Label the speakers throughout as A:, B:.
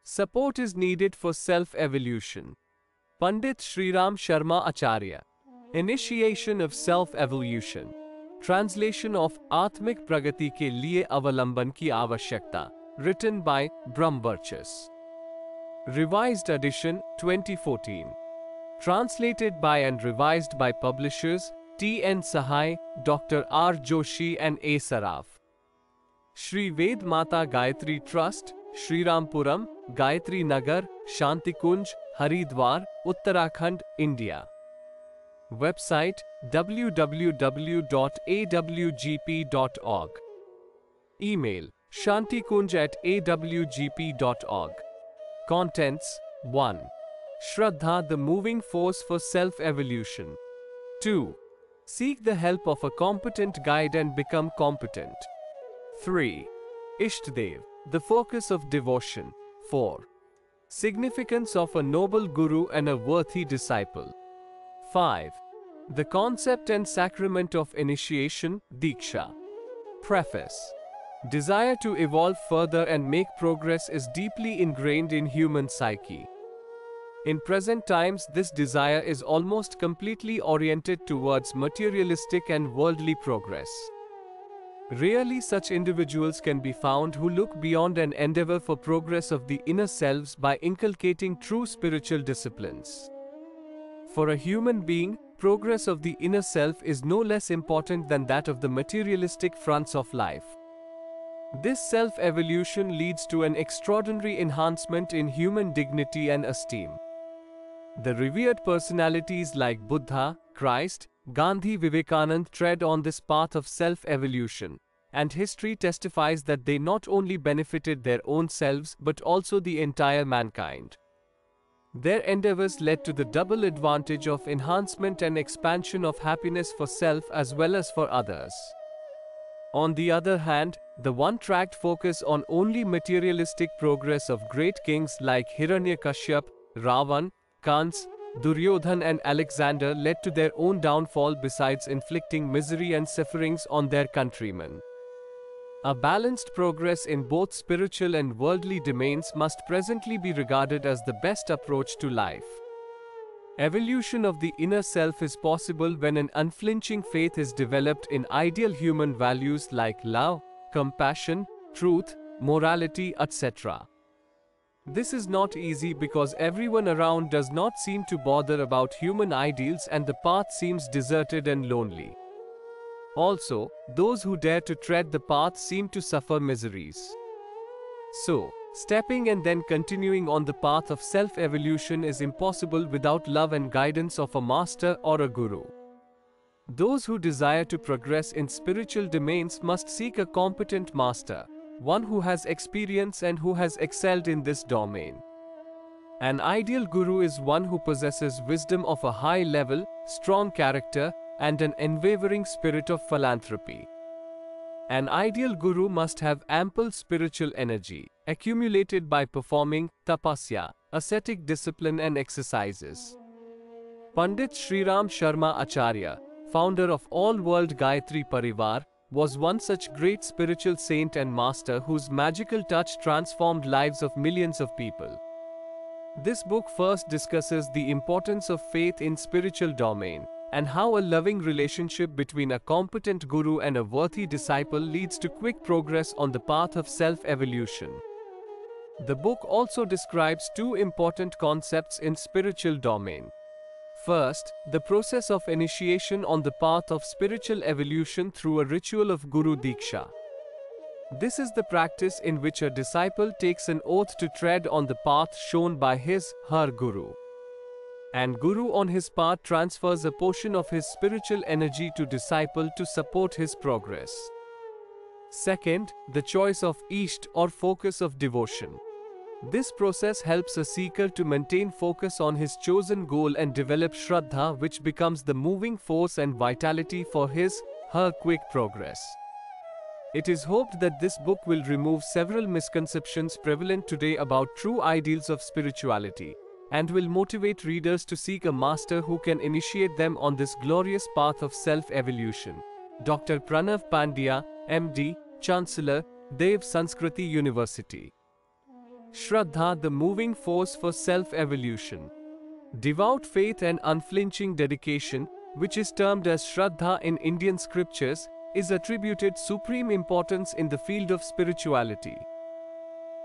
A: Support is needed for self-evolution. Pandit Sriram Sharma Acharya. Initiation of self-evolution. Translation of Atmik Pragati ke liye avalamban ki avashyakta. Written by Brahmvarchas. Revised edition 2014. Translated by and revised by publishers T. N. Sahai, Dr. R. Joshi and A. Saraf. Shri Ved Mata Gayatri Trust, Shrirampuram, Gayatri Nagar, Shantikunj, Haridwar, Uttarakhand, India. Website www.awgp.org. Email shantikunj@awgp.org. Contents 1. Shraddha, the moving force for self-evolution. 2. Seek the help of a competent guide and become competent. 3. Ishtdev, the focus of devotion. 4. Significance of a noble guru and a worthy disciple. 5. The concept and sacrament of initiation, Diksha. Preface. Desire to evolve further and make progress is deeply ingrained in human psyche. In present times, this desire is almost completely oriented towards materialistic and worldly progress. Rarely such individuals can be found who look beyond and endeavor for progress of the inner selves by inculcating true spiritual disciplines. For a human being, progress of the inner self is no less important than that of the materialistic fronts of life. This self-evolution leads to an extraordinary enhancement in human dignity and esteem. The revered personalities like Buddha, Christ, Gandhi, Vivekanand tread on this path of self-evolution, and history testifies that they not only benefited their own selves but also the entire mankind. Their endeavors led to the double advantage of enhancement and expansion of happiness for self as well as for others. On the other hand, the one-tracked focus on only materialistic progress of great kings like Hiranyakashyap, Ravan, Kans, Duryodhan and Alexander led to their own downfall besides inflicting misery and sufferings on their countrymen. A balanced progress in both spiritual and worldly domains must presently be regarded as the best approach to life. Evolution of the inner self is possible when an unflinching faith is developed in ideal human values like love, compassion, truth, morality, etc. This is not easy because everyone around does not seem to bother about human ideals and the path seems deserted and lonely. Also, those who dare to tread the path seem to suffer miseries. So, stepping and then continuing on the path of self-evolution is impossible without love and guidance of a master or a guru. Those who desire to progress in spiritual domains must seek a competent master, one who has experience and who has excelled in this domain. An ideal guru is one who possesses wisdom of a high level, strong character, and an unwavering spirit of philanthropy. An ideal guru must have ample spiritual energy, accumulated by performing tapasya, ascetic discipline and exercises. Pandit Sriram Sharma Acharya, founder of all-world Gayatri Parivar, was one such great spiritual saint and master whose magical touch transformed lives of millions of people. This book first discusses the importance of faith in spiritual domain, and how a loving relationship between a competent guru and a worthy disciple leads to quick progress on the path of self-evolution. The book also describes two important concepts in spiritual domain. First, the process of initiation on the path of spiritual evolution through a ritual of Guru Diksha. This is the practice in which a disciple takes an oath to tread on the path shown by her Guru. And Guru on his part transfers a portion of his spiritual energy to disciple to support his progress. Second, the choice of Isht or focus of devotion. This process helps a seeker to maintain focus on his chosen goal and develop Shraddha, which becomes the moving force and vitality for her quick progress. It is hoped that this book will remove several misconceptions prevalent today about true ideals of spirituality, and will motivate readers to seek a master who can initiate them on this glorious path of self-evolution. Dr. Pranav Pandya, MD, Chancellor, Dev Sanskriti University. Shraddha, the moving force for self-evolution. Devout faith and unflinching dedication, which is termed as Shraddha in Indian scriptures, is attributed supreme importance in the field of spirituality.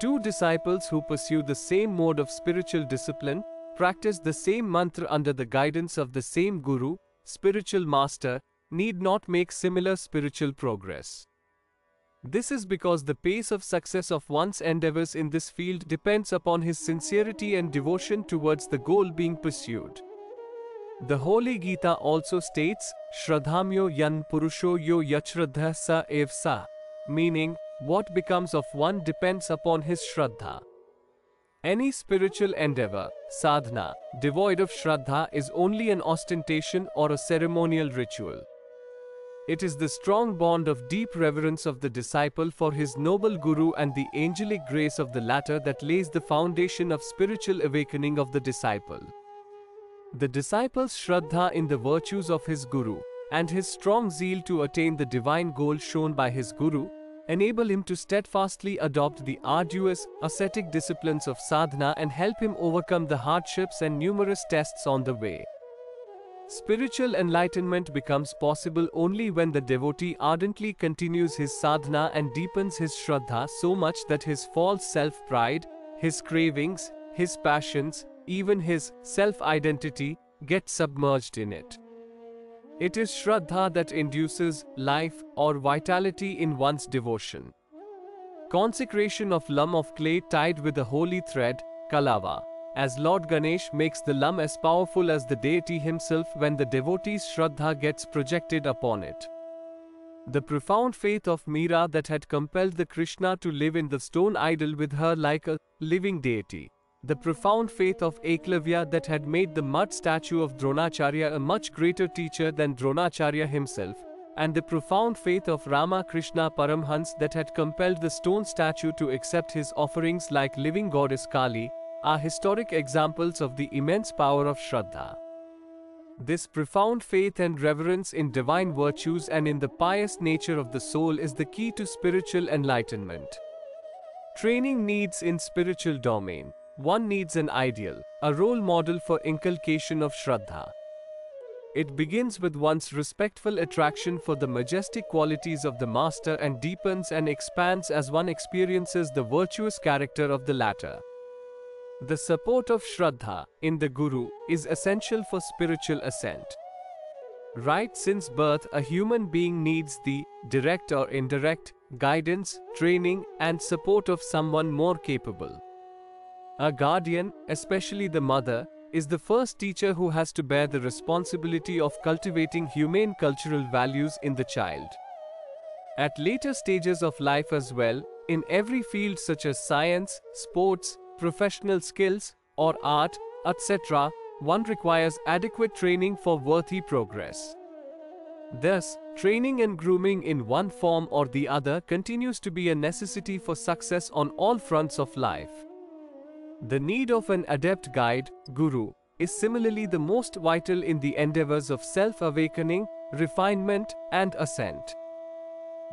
A: Two disciples who pursue the same mode of spiritual discipline, practice the same mantra under the guidance of the same guru, spiritual master, need not make similar spiritual progress. This is because the pace of success of one's endeavors in this field depends upon his sincerity and devotion towards the goal being pursued. The Holy Gita also states, Shraddhamyo yan purusho yo yachraddha sa ev sa, meaning, what becomes of one depends upon his Shraddha. Any spiritual endeavor, sadhana, devoid of Shraddha is only an ostentation or a ceremonial ritual. It is the strong bond of deep reverence of the disciple for his noble guru and the angelic grace of the latter that lays the foundation of spiritual awakening of the disciple. The disciple's Shraddha in the virtues of his guru and his strong zeal to attain the divine goal shown by his guru enable him to steadfastly adopt the arduous, ascetic disciplines of sadhana and help him overcome the hardships and numerous tests on the way. Spiritual enlightenment becomes possible only when the devotee ardently continues his sadhana and deepens his Shraddha so much that his false self-pride, his cravings, his passions, even his self-identity get submerged in it. It is Shraddha that induces life or vitality in one's devotion. Consecration of lump of clay tied with a holy thread, kalava, as Lord Ganesh makes the lump as powerful as the deity himself when the devotee's Shraddha gets projected upon it. The profound faith of Meera that had compelled the Krishna to live in the stone idol with her like a living deity. The profound faith of Eklavya that had made the mud statue of Dronacharya a much greater teacher than Dronacharya himself, and the profound faith of Ramakrishna Paramhans that had compelled the stone statue to accept his offerings like living goddess Kali, are historic examples of the immense power of Shraddha. This profound faith and reverence in divine virtues and in the pious nature of the soul is the key to spiritual enlightenment. Training needs in spiritual domain. One needs an ideal, a role model for inculcation of Shraddha. It begins with one's respectful attraction for the majestic qualities of the master and deepens and expands as one experiences the virtuous character of the latter. The support of Shraddha in the Guru is essential for spiritual ascent. Right since birth, a human being needs the direct or indirect guidance, training, and support of someone more capable. A guardian, especially the mother, is the first teacher who has to bear the responsibility of cultivating humane cultural values in the child. At later stages of life as well, in every field such as science, sports, professional skills, or art, etc., one requires adequate training for worthy progress. Thus, training and grooming in one form or the other continues to be a necessity for success on all fronts of life. The need of an adept guide, guru, is similarly the most vital in the endeavors of self-awakening, refinement, and ascent.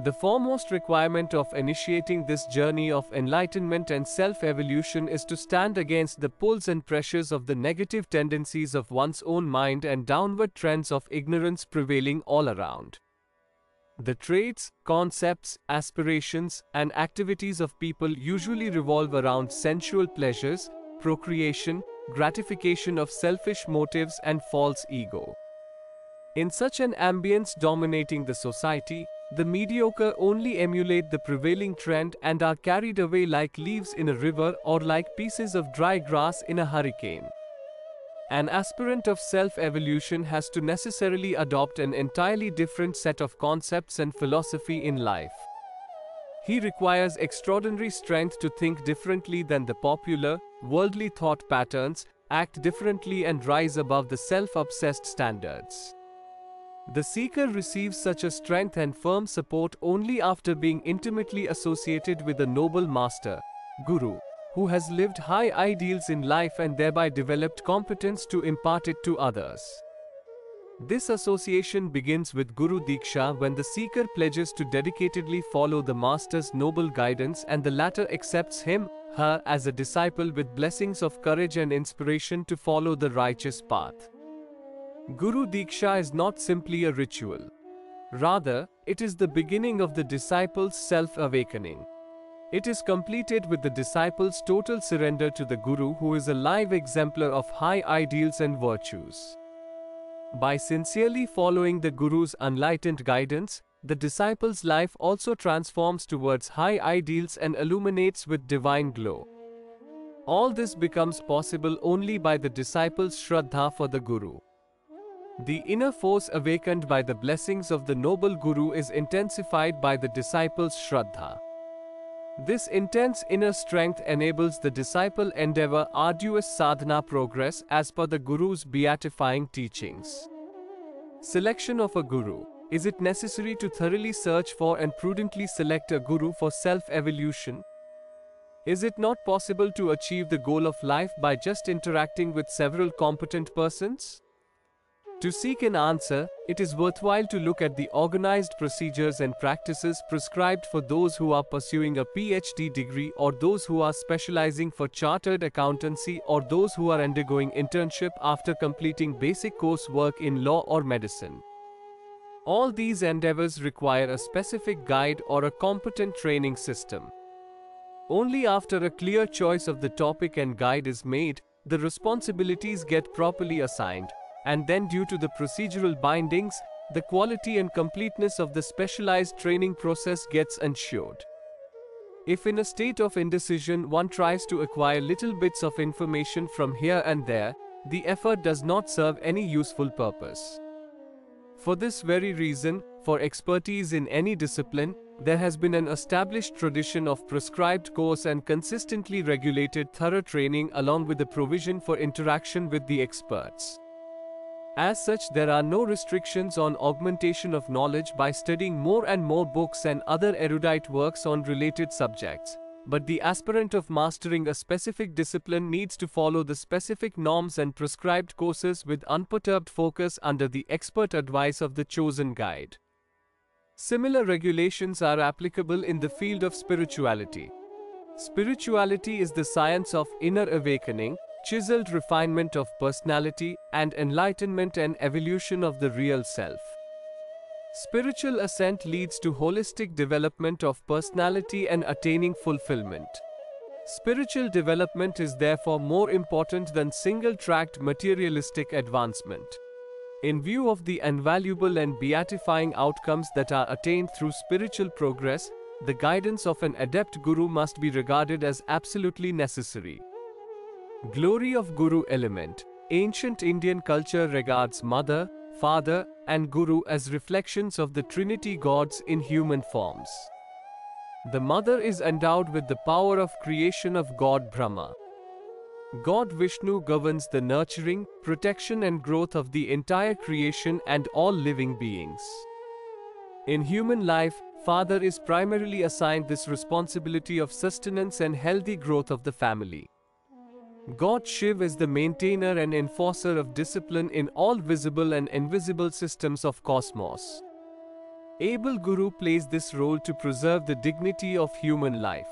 A: The foremost requirement of initiating this journey of enlightenment and self-evolution is to stand against the pulls and pressures of the negative tendencies of one's own mind and downward trends of ignorance prevailing all around. The traits, concepts, aspirations, and activities of people usually revolve around sensual pleasures, procreation, gratification of selfish motives, and false ego. In such an ambience dominating the society, the mediocre only emulate the prevailing trend and are carried away like leaves in a river or like pieces of dry grass in a hurricane. An aspirant of self-evolution has to necessarily adopt an entirely different set of concepts and philosophy in life. He requires extraordinary strength to think differently than the popular, worldly thought patterns, act differently and rise above the self-obsessed standards. The seeker receives such a strength and firm support only after being intimately associated with a noble master, guru, who has lived high ideals in life and thereby developed competence to impart it to others. This association begins with Guru Diksha when the seeker pledges to dedicatedly follow the master's noble guidance and the latter accepts him, her as a disciple with blessings of courage and inspiration to follow the righteous path. Guru Diksha is not simply a ritual. Rather, it is the beginning of the disciple's self-awakening. It is completed with the disciple's total surrender to the Guru, who is a live exemplar of high ideals and virtues. By sincerely following the Guru's enlightened guidance, the disciple's life also transforms towards high ideals and illuminates with divine glow. All this becomes possible only by the disciple's Shraddha for the Guru. The inner force awakened by the blessings of the noble Guru is intensified by the disciple's Shraddha. This intense inner strength enables the disciple endeavor arduous sadhana progress as per the Guru's beatifying teachings. Selection of a Guru. Is it necessary to thoroughly search for and prudently select a Guru for self-evolution? Is it not possible to achieve the goal of life by just interacting with several competent persons? To seek an answer, it is worthwhile to look at the organized procedures and practices prescribed for those who are pursuing a PhD degree, or those who are specializing for chartered accountancy, or those who are undergoing internship after completing basic coursework in law or medicine. All these endeavors require a specific guide or a competent training system. Only after a clear choice of the topic and guide is made, the responsibilities get properly assigned, and then due to the procedural bindings, the quality and completeness of the specialized training process gets ensured. If in a state of indecision one tries to acquire little bits of information from here and there, the effort does not serve any useful purpose. For this very reason, for expertise in any discipline, there has been an established tradition of prescribed course and consistently regulated thorough training, along with the provision for interaction with the experts. As such, there are no restrictions on augmentation of knowledge by studying more and more books and other erudite works on related subjects, but the aspirant of mastering a specific discipline needs to follow the specific norms and prescribed courses with unperturbed focus under the expert advice of the chosen guide. Similar regulations are applicable in the field of spirituality. Spirituality is the science of inner awakening, chiseled refinement of personality, and enlightenment and evolution of the real self. Spiritual ascent leads to holistic development of personality and attaining fulfillment. Spiritual development is therefore more important than single-tracked materialistic advancement. In view of the invaluable and beatifying outcomes that are attained through spiritual progress, the guidance of an adept Guru must be regarded as absolutely necessary. Glory of Guru element. Ancient Indian culture regards Mother, Father, and Guru as reflections of the Trinity gods in human forms. The Mother is endowed with the power of creation of God Brahma. God Vishnu governs the nurturing, protection and growth of the entire creation and all living beings. In human life, Father is primarily assigned this responsibility of sustenance and healthy growth of the family. God Shiv is the maintainer and enforcer of discipline in all visible and invisible systems of cosmos. Able Guru plays this role to preserve the dignity of human life.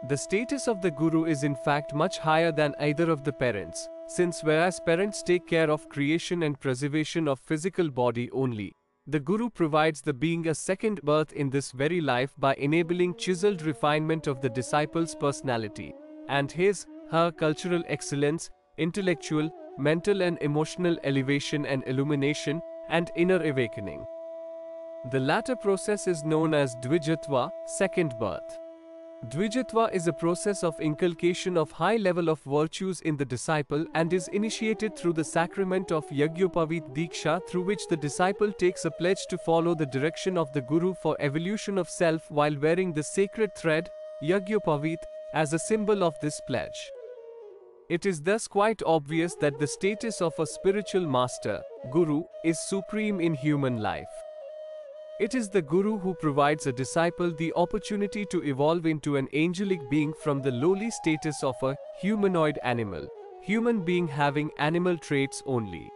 A: The status of the Guru is in fact much higher than either of the parents, since whereas parents take care of creation and preservation of physical body only, the Guru provides the being a second birth in this very life by enabling chiseled refinement of the disciple's personality, and her cultural excellence, intellectual, mental and emotional elevation and illumination, and inner awakening. The latter process is known as Dvijatva, second birth. Dvijatva is a process of inculcation of high level of virtues in the disciple and is initiated through the sacrament of Yagyopavit Diksha, through which the disciple takes a pledge to follow the direction of the Guru for evolution of self while wearing the sacred thread, Yagyopavit, as a symbol of this pledge. It is thus quite obvious that the status of a spiritual master, Guru, is supreme in human life. It is the Guru who provides a disciple the opportunity to evolve into an angelic being from the lowly status of a humanoid animal, human being having animal traits only.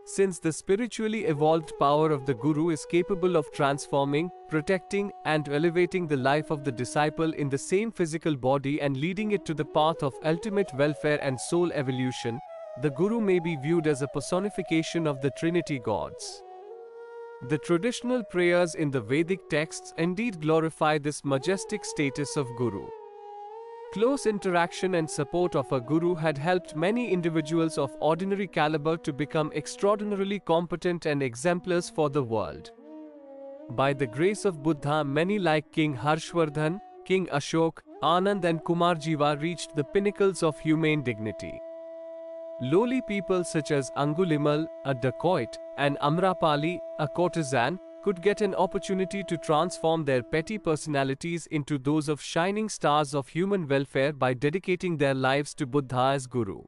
A: since the spiritually evolved power of the Guru is capable of transforming, protecting, and elevating the life of the disciple in the same physical body and leading it to the path of ultimate welfare and soul evolution, the Guru may be viewed as a personification of the Trinity gods. The traditional prayers in the Vedic texts indeed glorify this majestic status of Guru. Close interaction and support of a Guru had helped many individuals of ordinary caliber to become extraordinarily competent and exemplars for the world. By the grace of Buddha, many like King Harshvardhan, King Ashok, Anand and Kumarjiva reached the pinnacles of humane dignity. Lowly people such as Angulimal, a dacoit, and Amrapali, a courtesan, could get an opportunity to transform their petty personalities into those of shining stars of human welfare by dedicating their lives to Buddha as Guru.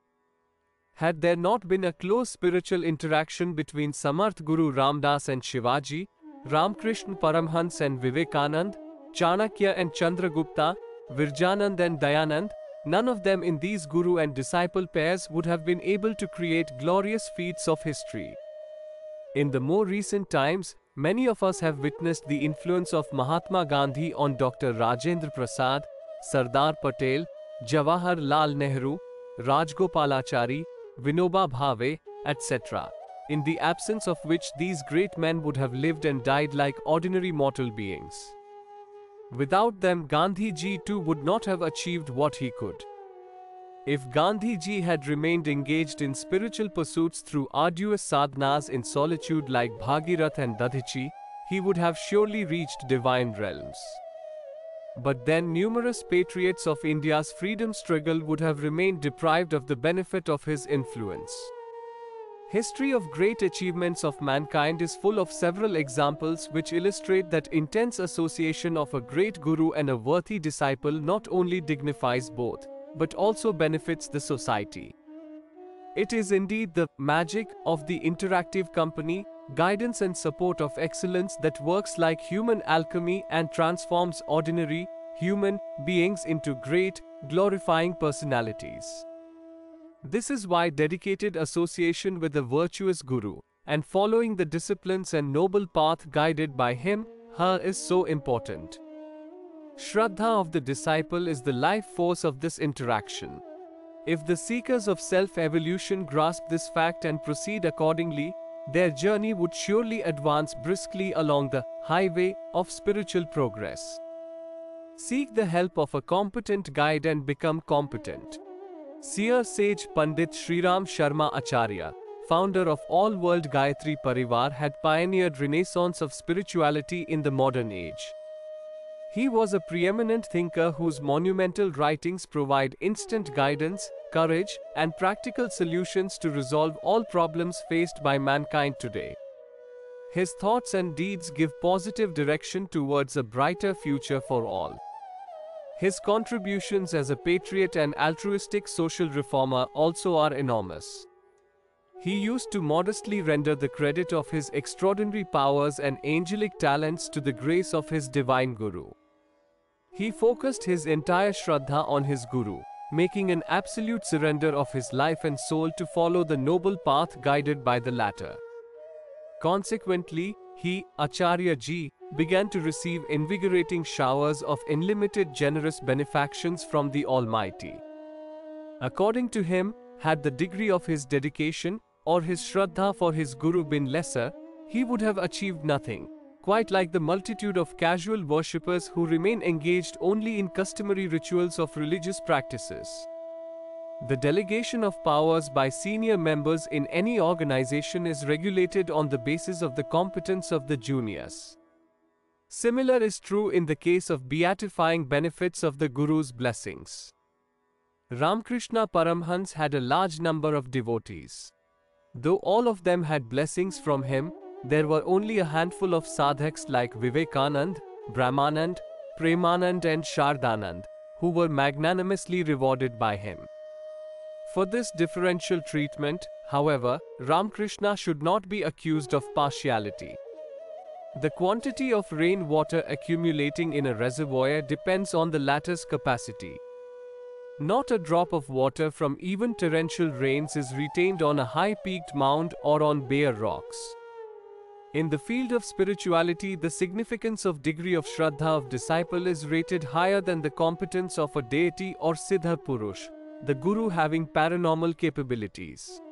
A: Had there not been a close spiritual interaction between Samarth Guru Ramdas and Shivaji, Ramkrishna Paramhans and Vivekanand, Chanakya and Chandragupta, Virjanand and Dayanand, none of them in these Guru and disciple pairs would have been able to create glorious feats of history. In the more recent times, many of us have witnessed the influence of Mahatma Gandhi on Dr. Rajendra Prasad, Sardar Patel, Jawaharlal Nehru, Rajgopalachari, Vinoba Bhave, etc., in the absence of which these great men would have lived and died like ordinary mortal beings. Without them, Gandhi ji too would not have achieved what he could. If Gandhi ji had remained engaged in spiritual pursuits through arduous sadhanas in solitude like Bhagirath and Dadhichi, he would have surely reached divine realms. But then numerous patriots of India's freedom struggle would have remained deprived of the benefit of his influence. History of great achievements of mankind is full of several examples which illustrate that intense association of a great guru and a worthy disciple not only dignifies both, but also benefits the society. It is indeed the magic of the interactive company, guidance and support of excellence that works like human alchemy and transforms ordinary, human beings into great, glorifying personalities. This is why dedicated association with a virtuous Guru and following the disciplines and noble path guided by him, her is so important. Shraddha of the disciple is the life force of this interaction. If the seekers of self-evolution grasp this fact and proceed accordingly, their journey would surely advance briskly along the highway of spiritual progress. Seek the help of a competent guide and become competent. Seer sage Pandit Sriram Sharma Acharya, founder of All World Gayatri Parivar, had pioneered renaissance of spirituality in the modern age. He was a preeminent thinker whose monumental writings provide instant guidance, courage, and practical solutions to resolve all problems faced by mankind today. His thoughts and deeds give positive direction towards a brighter future for all. His contributions as a patriot and altruistic social reformer also are enormous. He used to modestly render the credit of his extraordinary powers and angelic talents to the grace of his divine Guru. He focused his entire Shraddha on his Guru, making an absolute surrender of his life and soul to follow the noble path guided by the latter. Consequently, he, Acharya ji, began to receive invigorating showers of unlimited generous benefactions from the Almighty. According to him, had the degree of his dedication or his Shraddha for his Guru been lesser, he would have achieved nothing, quite like the multitude of casual worshippers who remain engaged only in customary rituals of religious practices. The delegation of powers by senior members in any organization is regulated on the basis of the competence of the juniors. Similar is true in the case of beatifying benefits of the Guru's blessings. Ramkrishna Paramhans had a large number of devotees. Though all of them had blessings from him, there were only a handful of sadhaks like Vivekanand, Brahmanand, Premanand and Shardanand, who were magnanimously rewarded by him. For this differential treatment, however, Ramkrishna should not be accused of partiality. The quantity of rain water accumulating in a reservoir depends on the latter's capacity. Not a drop of water from even torrential rains is retained on a high-peaked mound or on bare rocks. In the field of spirituality, the significance of degree of Shraddha of disciple is rated higher than the competence of a deity or Siddha Purush, the Guru having paranormal capabilities.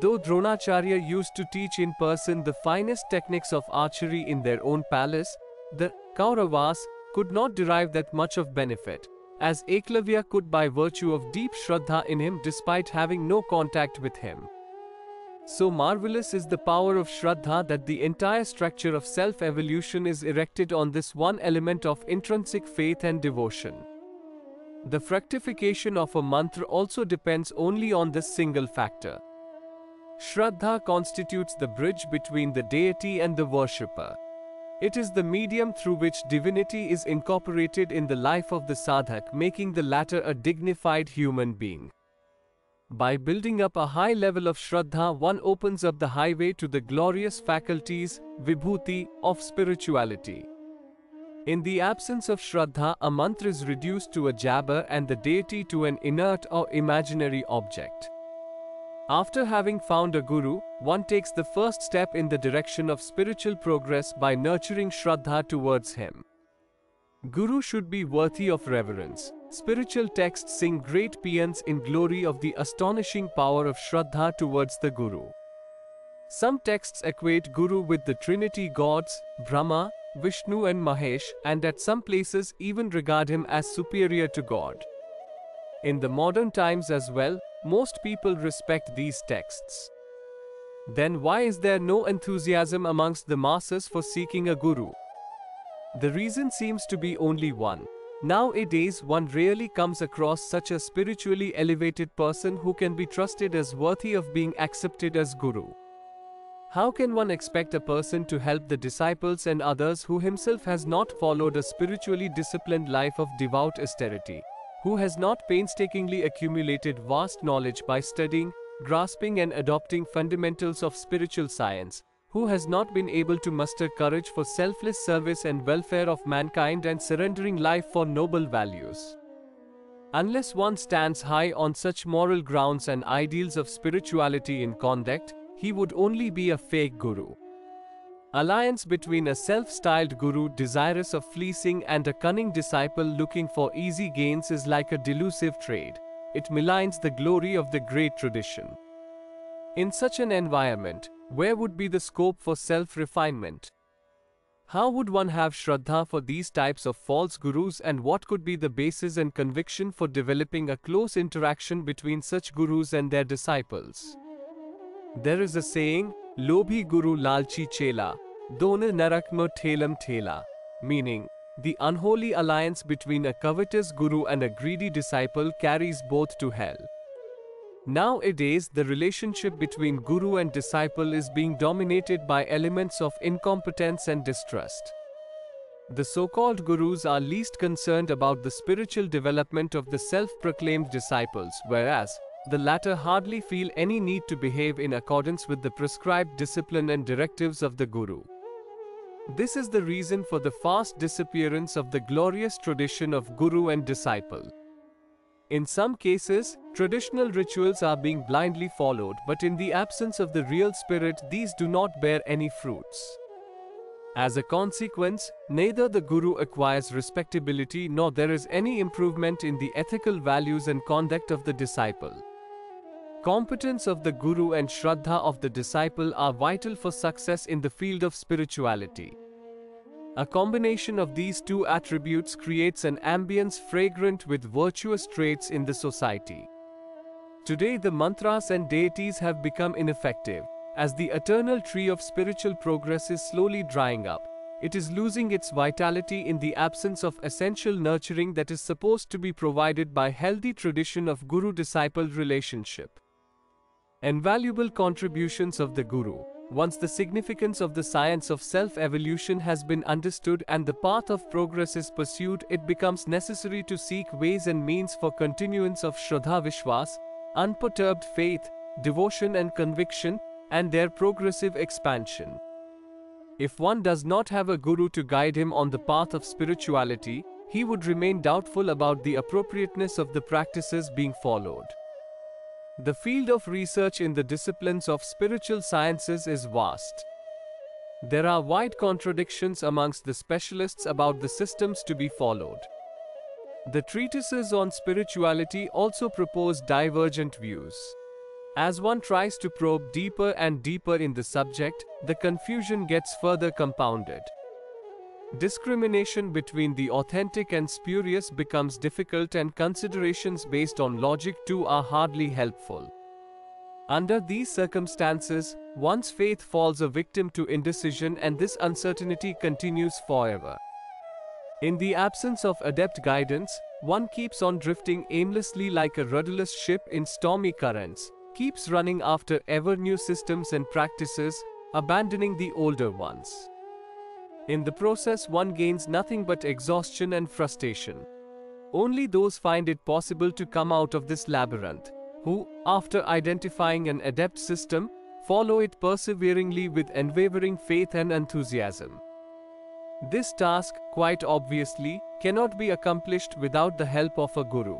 A: Though Dronacharya used to teach in person the finest techniques of archery in their own palace, the Kauravas could not derive that much of benefit, as Eklavya could by virtue of deep Shraddha in him despite having no contact with him. So marvelous is the power of Shraddha that the entire structure of self-evolution is erected on this one element of intrinsic faith and devotion. The fructification of a mantra also depends only on this single factor. Shraddha constitutes the bridge between the deity and the worshipper. It is the medium through which divinity is incorporated in the life of the sadhak, making the latter a dignified human being. By building up a high level of Shraddha, one opens up the highway to the glorious faculties, vibhuti, of spirituality. In the absence of Shraddha, a mantra is reduced to a jabber and the deity to an inert or imaginary object. After having found a guru, one takes the first step in the direction of spiritual progress by nurturing Shraddha towards him. Guru should be worthy of reverence. Spiritual texts sing great paeans in glory of the astonishing power of Shraddha towards the Guru. Some texts equate Guru with the Trinity gods, Brahma, Vishnu and Mahesh, and at some places even regard him as superior to God. In the modern times as well, most people respect these texts. Then why is there no enthusiasm amongst the masses for seeking a Guru? The reason seems to be only one. Nowadays, one rarely comes across such a spiritually elevated person who can be trusted as worthy of being accepted as Guru. How can one expect a person to help the disciples and others who himself has not followed a spiritually disciplined life of devout austerity, who has not painstakingly accumulated vast knowledge by studying, grasping and adopting fundamentals of spiritual science, who has not been able to muster courage for selfless service and welfare of mankind and surrendering life for noble values? Unless one stands high on such moral grounds and ideals of spirituality in conduct, he would only be a fake Guru. Alliance between a self-styled Guru desirous of fleecing and a cunning disciple looking for easy gains is like a delusive trade. It maligns the glory of the great tradition. In such an environment, where would be the scope for self-refinement? How would one have Shraddha for these types of false gurus, and what could be the basis and conviction for developing a close interaction between such gurus and their disciples? There is a saying, Lobhi Guru Lalchi Chela, Done Narak Mo Thelam Thela, meaning, the unholy alliance between a covetous guru and a greedy disciple carries both to hell. Nowadays, the relationship between guru and disciple is being dominated by elements of incompetence and distrust. The so-called gurus are least concerned about the spiritual development of the self-proclaimed disciples, whereas the latter hardly feel any need to behave in accordance with the prescribed discipline and directives of the guru. This is the reason for the fast disappearance of the glorious tradition of guru and disciple. In some cases, traditional rituals are being blindly followed, but in the absence of the real spirit, these do not bear any fruits. As a consequence, neither the guru acquires respectability nor there is any improvement in the ethical values and conduct of the disciple. Competence of the guru and Shraddha of the disciple are vital for success in the field of spirituality. A combination of these two attributes creates an ambience fragrant with virtuous traits in the society. Today the mantras and deities have become ineffective. As the eternal tree of spiritual progress is slowly drying up, it is losing its vitality in the absence of essential nurturing that is supposed to be provided by healthy tradition of guru-disciple relationship. Invaluable contributions of the guru. Once the significance of the science of self-evolution has been understood and the path of progress is pursued, it becomes necessary to seek ways and means for continuance of Shraddha Vishwas, unperturbed faith, devotion and conviction, and their progressive expansion. If one does not have a guru to guide him on the path of spirituality, he would remain doubtful about the appropriateness of the practices being followed. The field of research in the disciplines of spiritual sciences is vast. There are wide contradictions amongst the specialists about the systems to be followed. The treatises on spirituality also propose divergent views. As one tries to probe deeper and deeper in the subject, the confusion gets further compounded. Discrimination between the authentic and spurious becomes difficult, and considerations based on logic too are hardly helpful. Under these circumstances, one's faith falls a victim to indecision, and this uncertainty continues forever. In the absence of adept guidance, one keeps on drifting aimlessly like a rudderless ship in stormy currents, keeps running after ever new systems and practices, abandoning the older ones. In the process, one gains nothing but exhaustion and frustration. Only those find it possible to come out of this labyrinth, who, after identifying an adept system, follow it perseveringly with unwavering faith and enthusiasm. This task, quite obviously, cannot be accomplished without the help of a guru.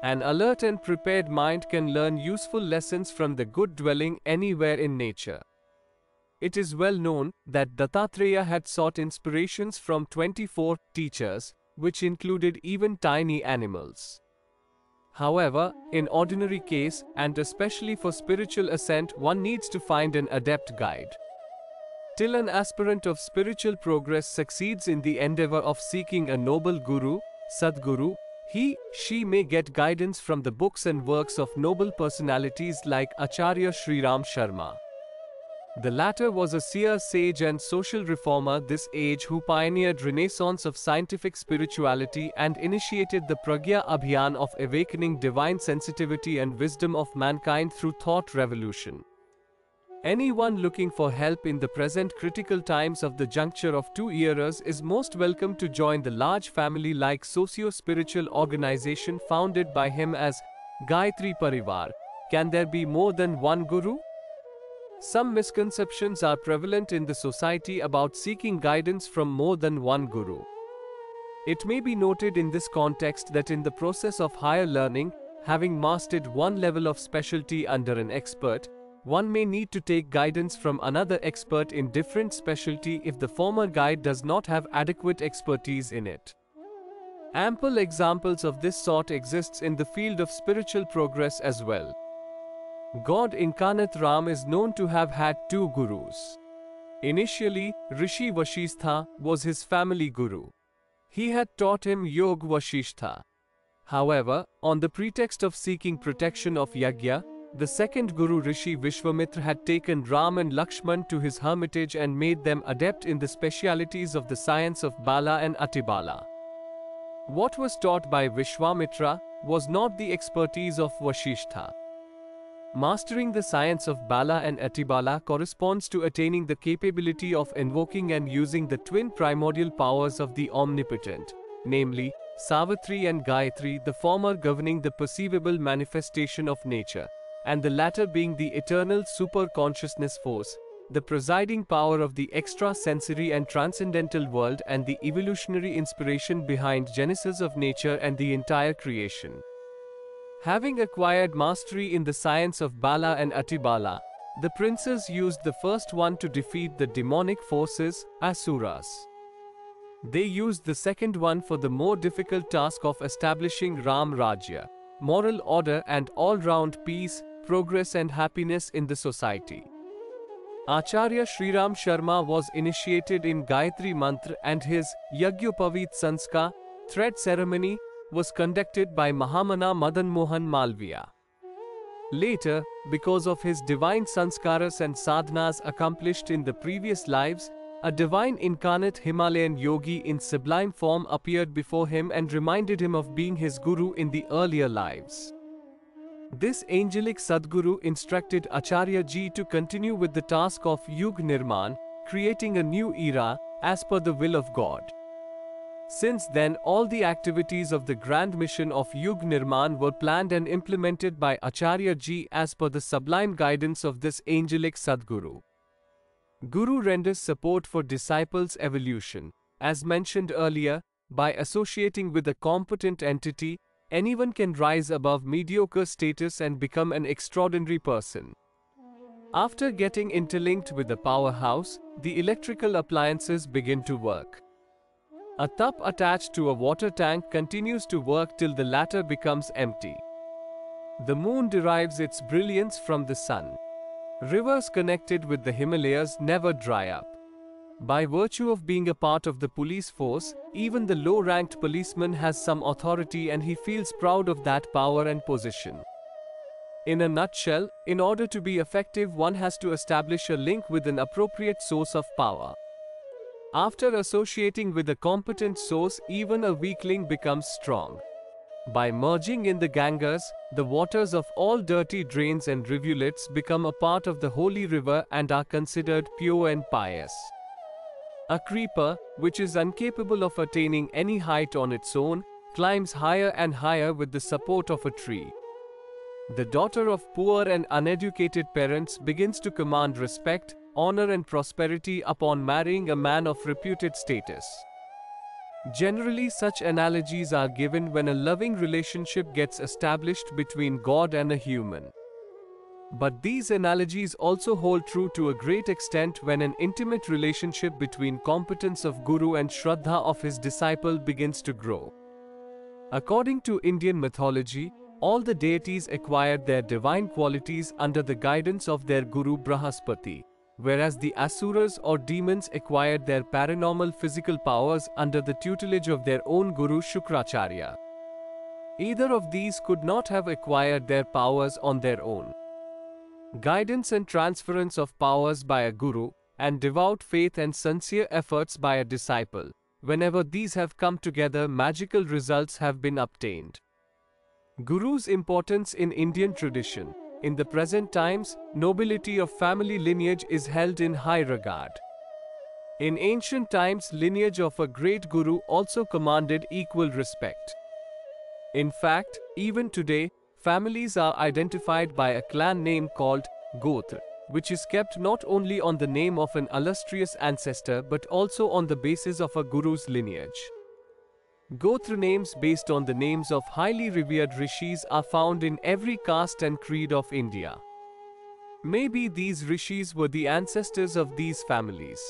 A: An alert and prepared mind can learn useful lessons from the good dwelling anywhere in nature. It is well known that Dattatreya had sought inspirations from 24 teachers, which included even tiny animals. However, in ordinary case, and especially for spiritual ascent, one needs to find an adept guide. Till an aspirant of spiritual progress succeeds in the endeavor of seeking a noble guru, Sadguru, she may get guidance from the books and works of noble personalities like Acharya Sriram Sharma. The latter was a seer sage and social reformer this age who pioneered renaissance of scientific spirituality and initiated the Pragya Abhiyan of awakening divine sensitivity and wisdom of mankind through thought revolution. Anyone looking for help in the present critical times of the juncture of two eras is most welcome to join the large family-like socio-spiritual organization founded by him as Gayatri Parivar. Can there be more than one guru? Some misconceptions are prevalent in the society about seeking guidance from more than one guru. It may be noted in this context that in the process of higher learning, having mastered one level of specialty under an expert, one may need to take guidance from another expert in different specialty if the former guide does not have adequate expertise in it. Ample examples of this sort exists in the field of spiritual progress as well. God incarnate Ram is known to have had two gurus. Initially, Rishi Vashishtha was his family guru. He had taught him Yog Vashishtha. However, on the pretext of seeking protection of Yagya, the second guru Rishi Vishwamitra had taken Ram and Lakshman to his hermitage and made them adept in the specialities of the science of Bala and Atibala. What was taught by Vishwamitra was not the expertise of Vashishtha. Mastering the science of Bala and Atibala corresponds to attaining the capability of invoking and using the twin primordial powers of the Omnipotent, namely, Savitri and Gayatri, the former governing the perceivable manifestation of nature, and the latter being the eternal super-consciousness force, the presiding power of the extra-sensory and transcendental world and the evolutionary inspiration behind genesis of nature and the entire creation. Having acquired mastery in the science of Bala and Atibala, the princes used the first one to defeat the demonic forces, Asuras. They used the second one for the more difficult task of establishing Ram Rajya, moral order and all-round peace, progress and happiness in the society. Acharya Sriram Sharma was initiated in Gayatri Mantra and his Yagyopavit Sanskar, thread ceremony, was conducted by Mahamana Madan Mohan Malviya. Later, because of his divine sanskaras and sadhanas accomplished in the previous lives, a divine incarnate Himalayan yogi in sublime form appeared before him and reminded him of being his guru in the earlier lives. This angelic Sadguru instructed Acharya Ji to continue with the task of Yug Nirman, creating a new era, as per the will of God. Since then, all the activities of the grand mission of Yug Nirman were planned and implemented by Acharya Ji as per the sublime guidance of this angelic Sadguru. Guru renders support for disciples' evolution. As mentioned earlier, By associating with a competent entity, anyone can rise above mediocre status and become an extraordinary person. After getting interlinked with the powerhouse, the electrical appliances begin to work. A tap attached to a water tank continues to work till the latter becomes empty. The moon derives its brilliance from the sun. Rivers connected with the Himalayas never dry up. By virtue of being a part of the police force, even the low-ranked policeman has some authority and he feels proud of that power and position. In a nutshell, in order to be effective, one has to establish a link with an appropriate source of power. After associating with a competent source, even a weakling becomes strong. By merging in the Ganges, the waters of all dirty drains and rivulets become a part of the holy river and are considered pure and pious. A creeper, which is incapable of attaining any height on its own, climbs higher and higher with the support of a tree. The daughter of poor and uneducated parents begins to command respect, honor and prosperity upon marrying a man of reputed status. Generally, such analogies are given when a loving relationship gets established between God and a human. But these analogies also hold true to a great extent when an intimate relationship between competence of Guru and Shraddha of his disciple begins to grow. According to Indian mythology, all the deities acquired their divine qualities under the guidance of their Guru Brahaspati, whereas the Asuras or demons acquired their paranormal physical powers under the tutelage of their own Guru Shukracharya. Either of these could not have acquired their powers on their own. Guidance and transference of powers by a guru, and devout faith and sincere efforts by a disciple, whenever these have come together, magical results have been obtained. Guru's importance in Indian tradition. In the present times, nobility of family lineage is held in high regard. In ancient times, lineage of a great guru also commanded equal respect. In fact, even today, families are identified by a clan name called Gotra, which is kept not only on the name of an illustrious ancestor but also on the basis of a guru's lineage. Gotra names based on the names of highly revered rishis are found in every caste and creed of India. Maybe these rishis were the ancestors of these families.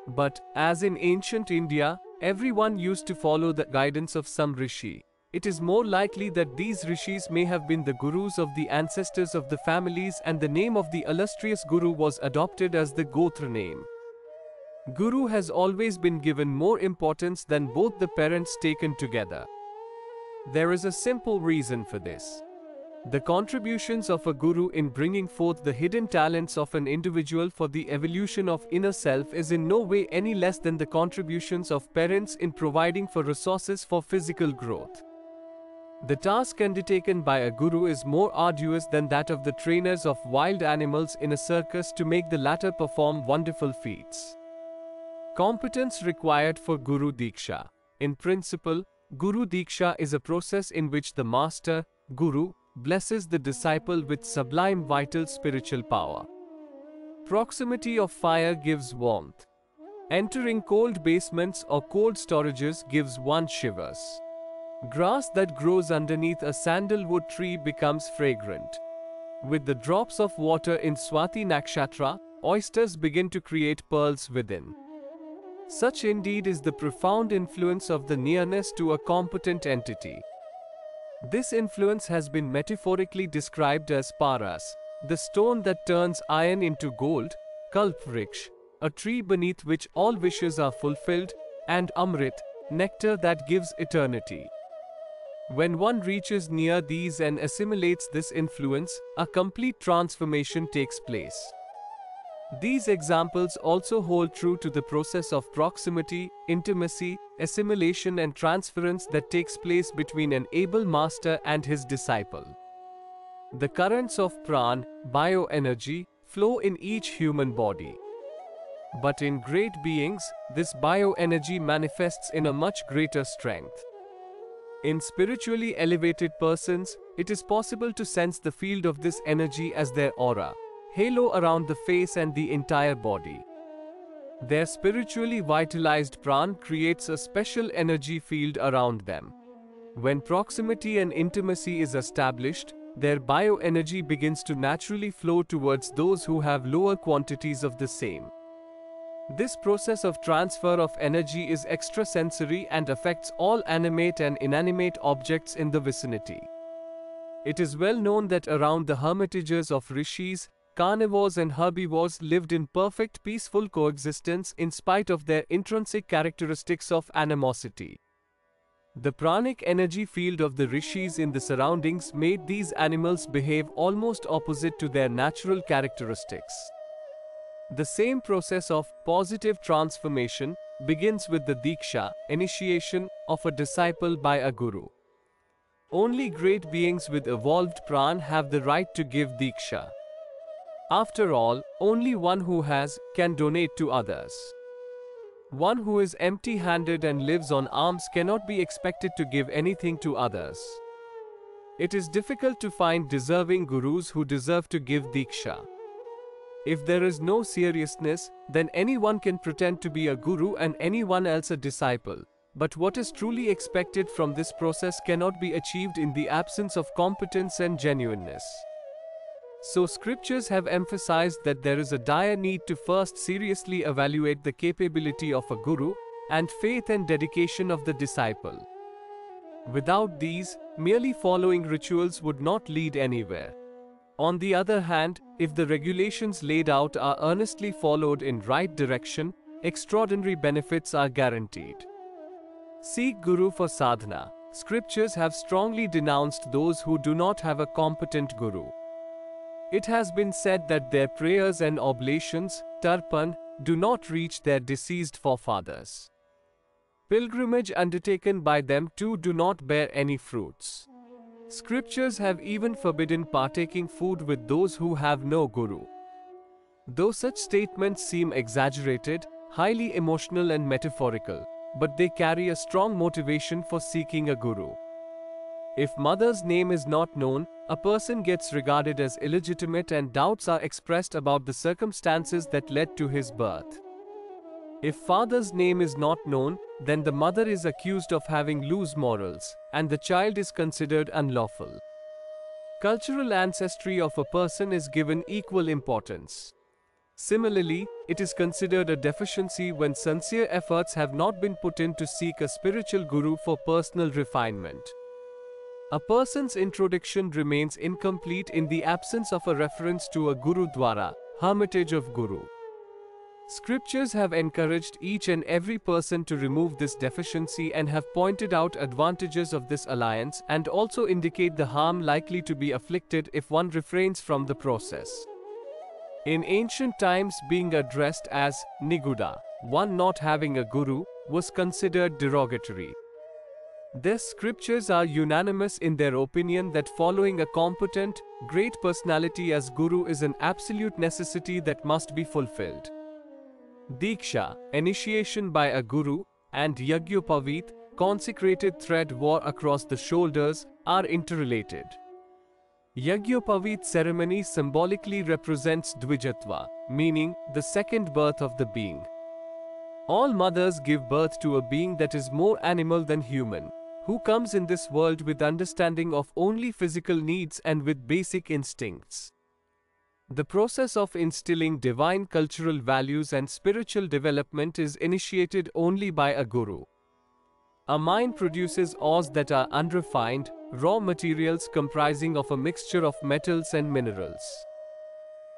A: But, as in ancient India, everyone used to follow the guidance of some rishi. It is more likely that these rishis may have been the gurus of the ancestors of the families, and the name of the illustrious guru was adopted as the Gotra name. Guru has always been given more importance than both the parents taken together. There is a simple reason for this. The contributions of a guru in bringing forth the hidden talents of an individual for the evolution of inner self is in no way any less than the contributions of parents in providing for resources for physical growth. The task undertaken by a guru is more arduous than that of the trainers of wild animals in a circus to make the latter perform wonderful feats. Competence required for Guru Diksha. In principle, Guru Diksha is a process in which the master, Guru, blesses the disciple with sublime vital spiritual power. Proximity of fire gives warmth. Entering cold basements or cold storages gives one shivers. Grass that grows underneath a sandalwood tree becomes fragrant. With the drops of water in Swati Nakshatra, oysters begin to create pearls within. Such indeed is the profound influence of the nearness to a competent entity. This influence has been metaphorically described as Paras, the stone that turns iron into gold, Kalpvriksh, a tree beneath which all wishes are fulfilled, and Amrit, nectar that gives eternity. When one reaches near these and assimilates this influence, a complete transformation takes place. These examples also hold true to the process of proximity, intimacy, assimilation and transference that takes place between an able master and his disciple. The currents of pran, bioenergy, flow in each human body. But in great beings, this bioenergy manifests in a much greater strength. In spiritually elevated persons, it is possible to sense the field of this energy as their aura, halo around the face and the entire body. Their spiritually vitalized pran creates a special energy field around them. When proximity and intimacy is established, their bioenergy begins to naturally flow towards those who have lower quantities of the same. This process of transfer of energy is extrasensory and affects all animate and inanimate objects in the vicinity. It is well known that around the hermitages of rishis, carnivores and herbivores lived in perfect peaceful coexistence in spite of their intrinsic characteristics of animosity. The pranic energy field of the rishis in the surroundings made these animals behave almost opposite to their natural characteristics. The same process of positive transformation begins with the diksha, initiation, of a disciple by a guru. Only great beings with evolved pran have the right to give diksha. After all, only one who has can donate to others. One who is empty-handed and lives on alms cannot be expected to give anything to others. It is difficult to find deserving gurus who deserve to give diksha. If there is no seriousness, then anyone can pretend to be a guru and anyone else a disciple. But what is truly expected from this process cannot be achieved in the absence of competence and genuineness. So scriptures have emphasized that there is a dire need to first seriously evaluate the capability of a guru and faith and dedication of the disciple. Without these, merely following rituals would not lead anywhere. On the other hand, if the regulations laid out are earnestly followed in right direction, extraordinary benefits are guaranteed. Seek Guru for sadhana. Scriptures have strongly denounced those who do not have a competent guru. It has been said that their prayers and oblations, tarpan, do not reach their deceased forefathers. Pilgrimage undertaken by them too do not bear any fruits. Scriptures have even forbidden partaking food with those who have no guru. Though such statements seem exaggerated, highly emotional and metaphorical, but they carry a strong motivation for seeking a guru. If mother's name is not known, a person gets regarded as illegitimate and doubts are expressed about the circumstances that led to his birth. If father's name is not known, then the mother is accused of having loose morals, and the child is considered unlawful. Cultural ancestry of a person is given equal importance. Similarly, it is considered a deficiency when sincere efforts have not been put in to seek a spiritual guru for personal refinement. A person's introduction remains incomplete in the absence of a reference to a Gurudwara, hermitage of Guru. Scriptures have encouraged each and every person to remove this deficiency and have pointed out advantages of this alliance and also indicate the harm likely to be afflicted if one refrains from the process. In ancient times, being addressed as Niguda, one not having a guru, was considered derogatory. Thus, scriptures are unanimous in their opinion that following a competent, great personality as guru is an absolute necessity that must be fulfilled. Diksha, initiation by a guru, and Yagyopavit, consecrated thread worn across the shoulders, are interrelated. Yagyopavit ceremony symbolically represents Dvijatva, meaning the second birth of the being. All mothers give birth to a being that is more animal than human, who comes in this world with understanding of only physical needs and with basic instincts. The process of instilling divine cultural values and spiritual development is initiated only by a guru. A mine produces ores that are unrefined, raw materials comprising of a mixture of metals and minerals.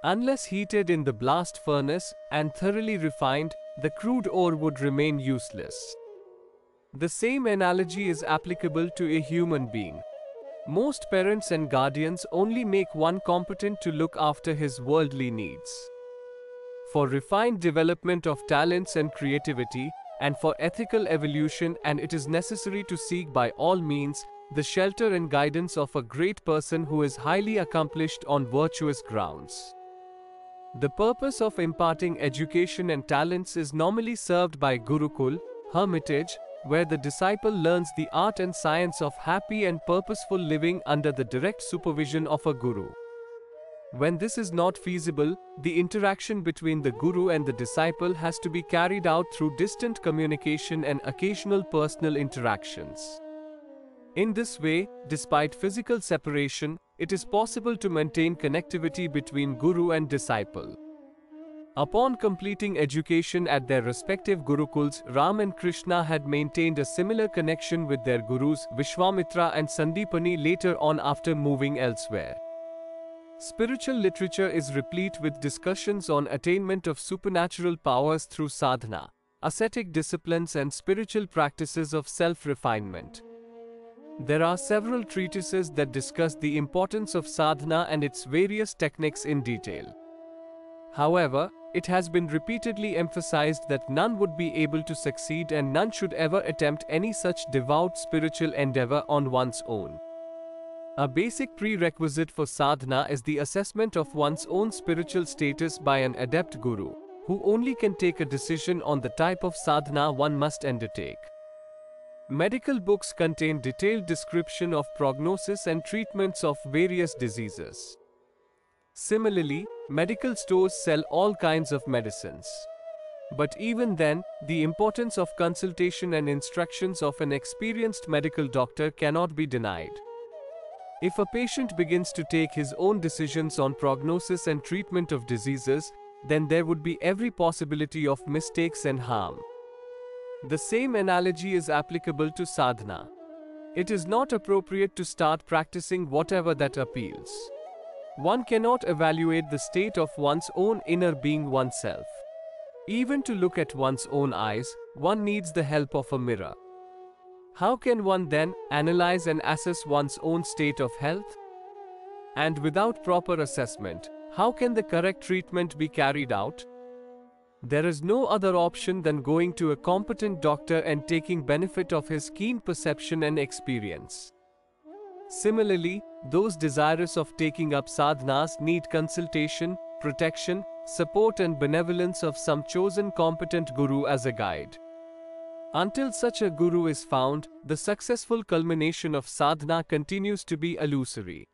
A: Unless heated in the blast furnace and thoroughly refined, the crude ore would remain useless. The same analogy is applicable to a human being. Most parents and guardians only make one competent to look after his worldly needs. For refined development of talents and creativity, and for ethical evolution, and it is necessary to seek by all means the shelter and guidance of a great person who is highly accomplished on virtuous grounds. The purpose of imparting education and talents is normally served by Gurukul, hermitage, where the disciple learns the art and science of happy and purposeful living under the direct supervision of a guru. When this is not feasible, the interaction between the guru and the disciple has to be carried out through distant communication and occasional personal interactions. In this way, despite physical separation, it is possible to maintain connectivity between guru and disciple. Upon completing education at their respective gurukuls, Ram and Krishna had maintained a similar connection with their gurus Vishwamitra and Sandipani later on after moving elsewhere. Spiritual literature is replete with discussions on attainment of supernatural powers through sadhana, ascetic disciplines and spiritual practices of self-refinement. There are several treatises that discuss the importance of sadhana and its various techniques in detail. However, it has been repeatedly emphasized that none would be able to succeed and none should ever attempt any such devout spiritual endeavor on one's own. A basic prerequisite for sadhana is the assessment of one's own spiritual status by an adept guru, who only can take a decision on the type of sadhana one must undertake. Medical books contain detailed description of prognosis and treatments of various diseases. Similarly, medical stores sell all kinds of medicines. But even then, the importance of consultation and instructions of an experienced medical doctor cannot be denied. If a patient begins to take his own decisions on prognosis and treatment of diseases, then there would be every possibility of mistakes and harm. The same analogy is applicable to sadhana. It is not appropriate to start practicing whatever that appeals. One cannot evaluate the state of one's own inner being oneself. Even to look at one's own eyes, one needs the help of a mirror. How can one then analyze and assess one's own state of health? And without proper assessment, how can the correct treatment be carried out? There is no other option than going to a competent doctor and taking benefit of his keen perception and experience. Similarly, those desirous of taking up sadhanas need consultation, protection, support and benevolence of some chosen competent guru as a guide. Until such a guru is found, the successful culmination of sadhana continues to be illusory.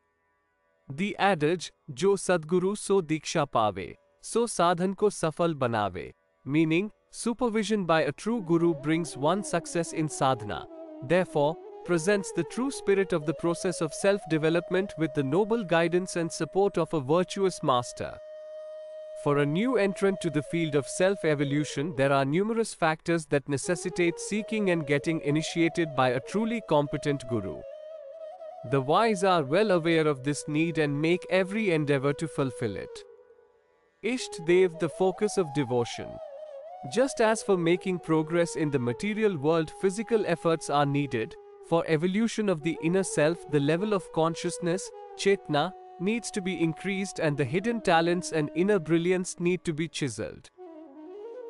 A: The adage, "Jo Sadguru so Diksha Pave, so sadhan ko safal banave," meaning, supervision by a true guru brings one success in sadhana, therefore, presents the true spirit of the process of self-development with the noble guidance and support of a virtuous master. For a new entrant to the field of self-evolution, there are numerous factors that necessitate seeking and getting initiated by a truly competent guru. The wise are well aware of this need and make every endeavor to fulfill it. Ishta Dev, the focus of devotion. Just as for making progress in the material world physical efforts are needed, for evolution of the inner self the level of consciousness, chetna, needs to be increased and the hidden talents and inner brilliance need to be chiseled.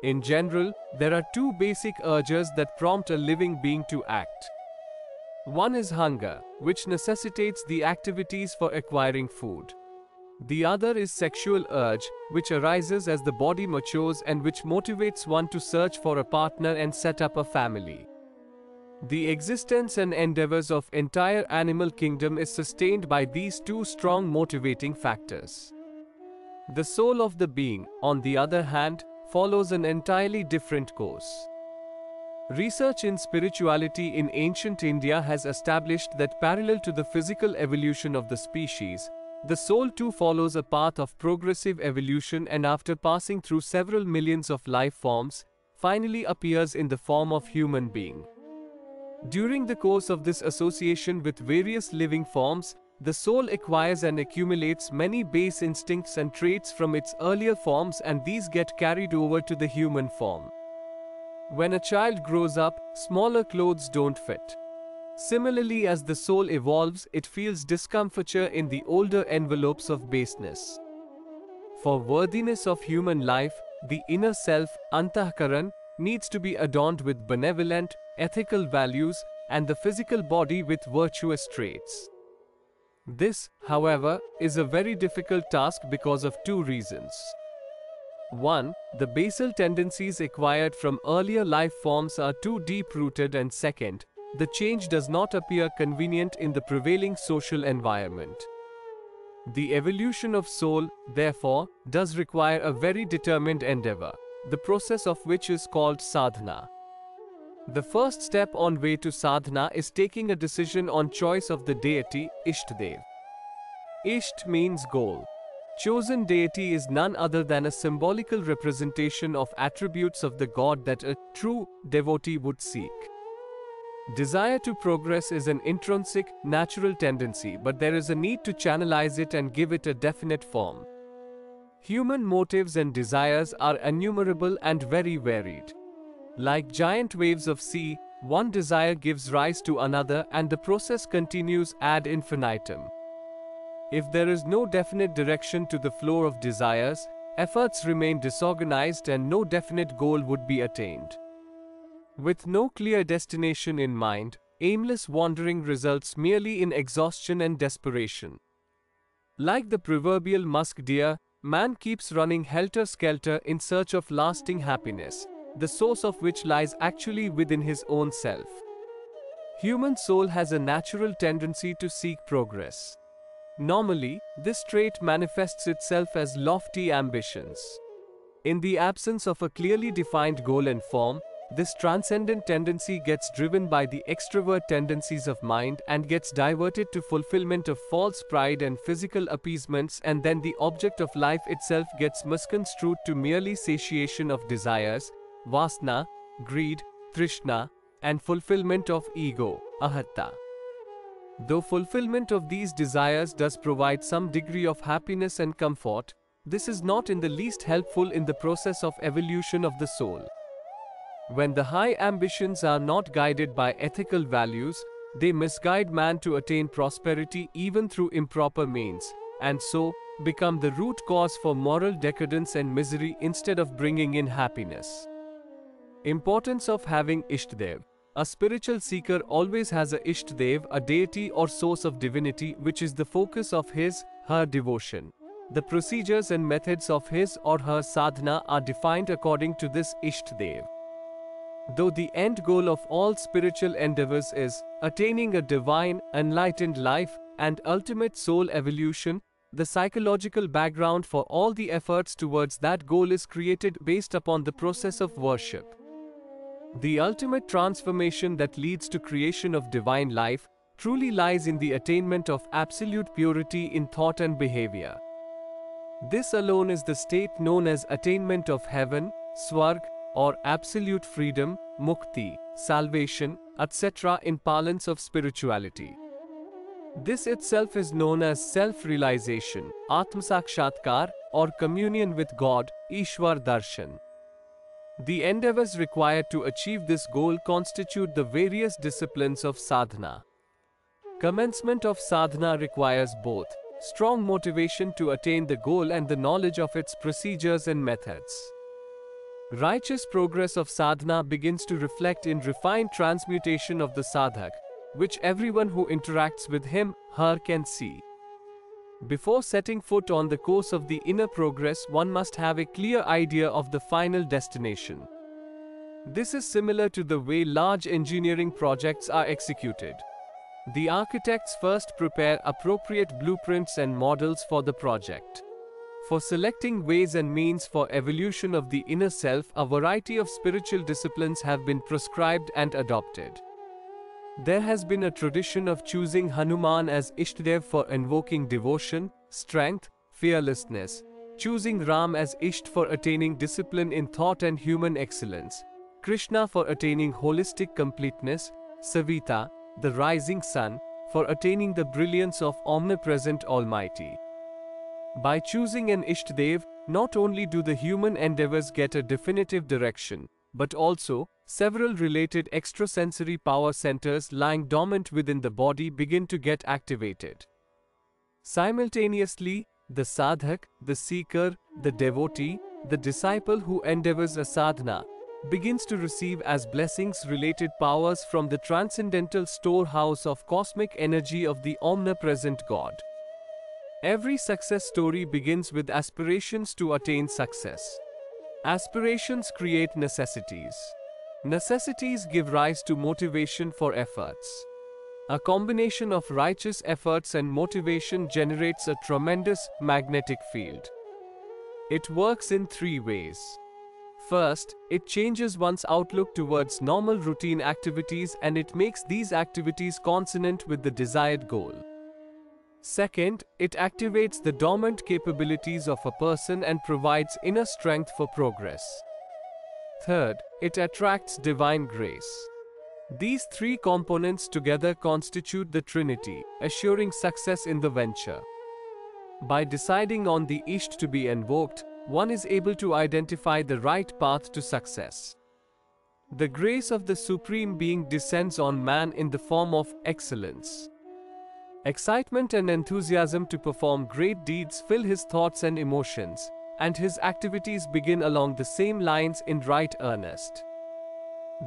A: In general, there are two basic urges that prompt a living being to act. One is hunger, which necessitates the activities for acquiring food. The other is sexual urge, which arises as the body matures and which motivates one to search for a partner and set up a family. The existence and endeavors of entire animal kingdom is sustained by these two strong motivating factors. The soul of the being, on the other hand, follows an entirely different course. Research in spirituality in ancient India has established that parallel to the physical evolution of the species, the soul too follows a path of progressive evolution and after passing through several millions of life forms, finally appears in the form of human being. During the course of this association with various living forms, the soul acquires and accumulates many base instincts and traits from its earlier forms and these get carried over to the human form. When a child grows up, smaller clothes don't fit. Similarly, as the soul evolves, it feels discomfiture in the older envelopes of baseness. For worthiness of human life, the inner self, Antahkaran, needs to be adorned with benevolent, ethical values and the physical body with virtuous traits. This, however, is a very difficult task because of two reasons. 1. The basal tendencies acquired from earlier life forms are too deep-rooted and second, the change does not appear convenient in the prevailing social environment. The evolution of soul, therefore, does require a very determined endeavor, the process of which is called sadhana. The first step on way to sadhana is taking a decision on choice of the deity, Ishtdev. Isht means goal. Chosen deity is none other than a symbolical representation of attributes of the god that a true devotee would seek. Desire to progress is an intrinsic, natural tendency, but there is a need to channelize it and give it a definite form. Human motives and desires are innumerable and very varied. Like giant waves of sea, one desire gives rise to another and the process continues ad infinitum. If there is no definite direction to the flow of desires, efforts remain disorganized and no definite goal would be attained. With no clear destination in mind, aimless wandering results merely in exhaustion and desperation. Like the proverbial musk deer, man keeps running helter-skelter in search of lasting happiness, the source of which lies actually within his own self. Human soul has a natural tendency to seek progress. Normally, this trait manifests itself as lofty ambitions. In the absence of a clearly defined goal and form, this transcendent tendency gets driven by the extrovert tendencies of mind and gets diverted to fulfillment of false pride and physical appeasements, and then the object of life itself gets misconstrued to merely satiation of desires, vasana, greed, trishna, and fulfillment of ego, ahatta. Though fulfillment of these desires does provide some degree of happiness and comfort, this is not in the least helpful in the process of evolution of the soul. When the high ambitions are not guided by ethical values, they misguide man to attain prosperity even through improper means, and so become the root cause for moral decadence and misery instead of bringing in happiness. Importance of having Ishtdev. A spiritual seeker always has a Ishtdev, a deity or source of divinity, which is the focus of his/her devotion. The procedures and methods of his or her sadhana are defined according to this Ishtdev. Though the end goal of all spiritual endeavors is attaining a divine, enlightened life and ultimate soul evolution, the psychological background for all the efforts towards that goal is created based upon the process of worship. The ultimate transformation that leads to creation of divine life truly lies in the attainment of absolute purity in thought and behavior. This alone is the state known as attainment of heaven, swarg, or absolute freedom, mukti, salvation, etc. in parlance of spirituality. This itself is known as self-realization, atmasakshatkar, or communion with God, Ishwar Darshan. The endeavors required to achieve this goal constitute the various disciplines of sadhana. Commencement of sadhana requires both strong motivation to attain the goal and the knowledge of its procedures and methods. Righteous progress of sadhana begins to reflect in refined transmutation of the sadhak, which everyone who interacts with him/her can see. Before setting foot on the course of the inner progress, one must have a clear idea of the final destination. This is similar to the way large engineering projects are executed. The architects first prepare appropriate blueprints and models for the project. For selecting ways and means for evolution of the inner self, a variety of spiritual disciplines have been prescribed and adopted. There has been a tradition of choosing Hanuman as Ishtdev for invoking devotion, strength, fearlessness, choosing Ram as Isht for attaining discipline in thought and human excellence, Krishna for attaining holistic completeness, Savita, the rising sun, for attaining the brilliance of omnipresent Almighty. By choosing an Ishtdev, not only do the human endeavors get a definitive direction, but also several related extrasensory power centers lying dormant within the body begin to get activated. Simultaneously, the sadhak, the seeker, the devotee, the disciple who endeavors a sadhana, begins to receive as blessings related powers from the transcendental storehouse of cosmic energy of the omnipresent God. Every success story begins with aspirations to attain success. Aspirations create necessities. Necessities give rise to motivation for efforts. A combination of righteous efforts and motivation generates a tremendous magnetic field. It works in three ways. First, it changes one's outlook towards normal routine activities and it makes these activities consonant with the desired goal. Second, it activates the dormant capabilities of a person and provides inner strength for progress. Third, it attracts divine grace. These three components together constitute the Trinity, assuring success in the venture. By deciding on the Isht to be invoked, one is able to identify the right path to success. The grace of the Supreme Being descends on man in the form of excellence. Excitement and enthusiasm to perform great deeds fill his thoughts and emotions, and his activities begin along the same lines in right earnest.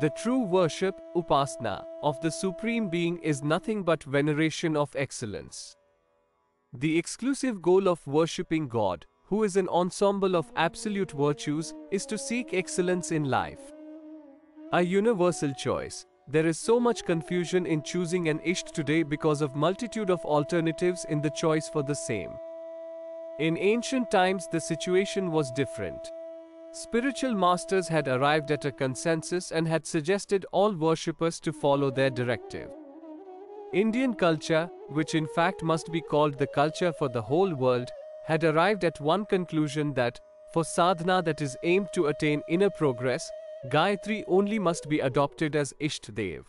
A: The true worship, upasana, of the Supreme Being is nothing but veneration of excellence. The exclusive goal of worshipping God, who is an ensemble of absolute virtues, is to seek excellence in life. A universal choice. There is so much confusion in choosing an Isht today because of multitude of alternatives in the choice for the same. In ancient times, the situation was different. Spiritual masters had arrived at a consensus and had suggested all worshippers to follow their directive. Indian culture, which in fact must be called the culture for the whole world, had arrived at one conclusion that, for sadhana that is aimed to attain inner progress, Gayatri only must be adopted as Ishtdev.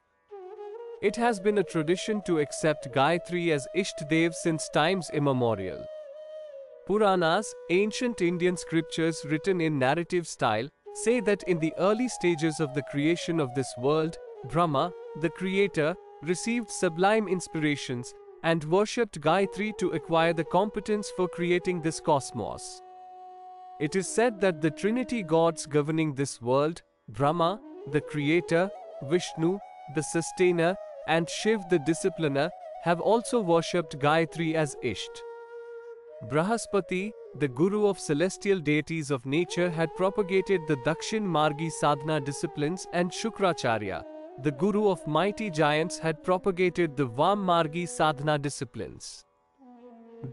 A: It has been a tradition to accept Gayatri as Ishtdev since times immemorial. Puranas, ancient Indian scriptures written in narrative style, say that in the early stages of the creation of this world, Brahma, the creator, received sublime inspirations and worshipped Gayatri to acquire the competence for creating this cosmos. It is said that the Trinity gods governing this world, Brahma, the creator, Vishnu, the sustainer, and Shiv, the discipliner, have also worshipped Gayatri as Isht. Brahaspati, the guru of celestial deities of nature, had propagated the Dakshin Margi sadhana disciplines, and Shukracharya, the guru of mighty giants, had propagated the Vam Margi sadhana disciplines.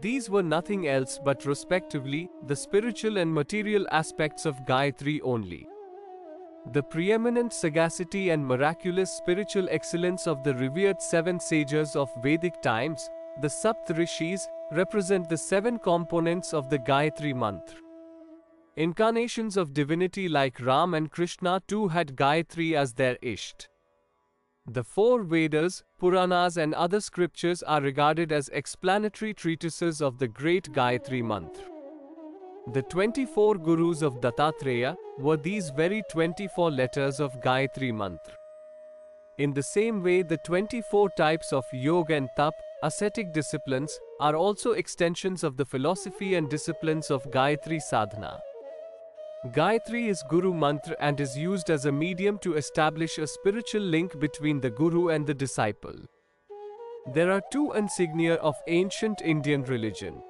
A: These were nothing else but respectively the spiritual and material aspects of Gayatri only. The preeminent sagacity and miraculous spiritual excellence of the revered seven sages of Vedic times, the Sapt Rishis, represent the seven components of the Gayatri mantra. Incarnations of divinity like Ram and Krishna too had Gayatri as their Isht. The four Vedas, Puranas and other scriptures are regarded as explanatory treatises of the great Gayatri mantra. The 24 gurus of Dattatreya were these very 24 letters of Gayatri mantra. In the same way, the 24 types of yoga and tap, ascetic disciplines, are also extensions of the philosophy and disciplines of Gayatri sadhana. Gayatri is Guru mantra and is used as a medium to establish a spiritual link between the Guru and the disciple. There are two insignia of ancient Indian religion.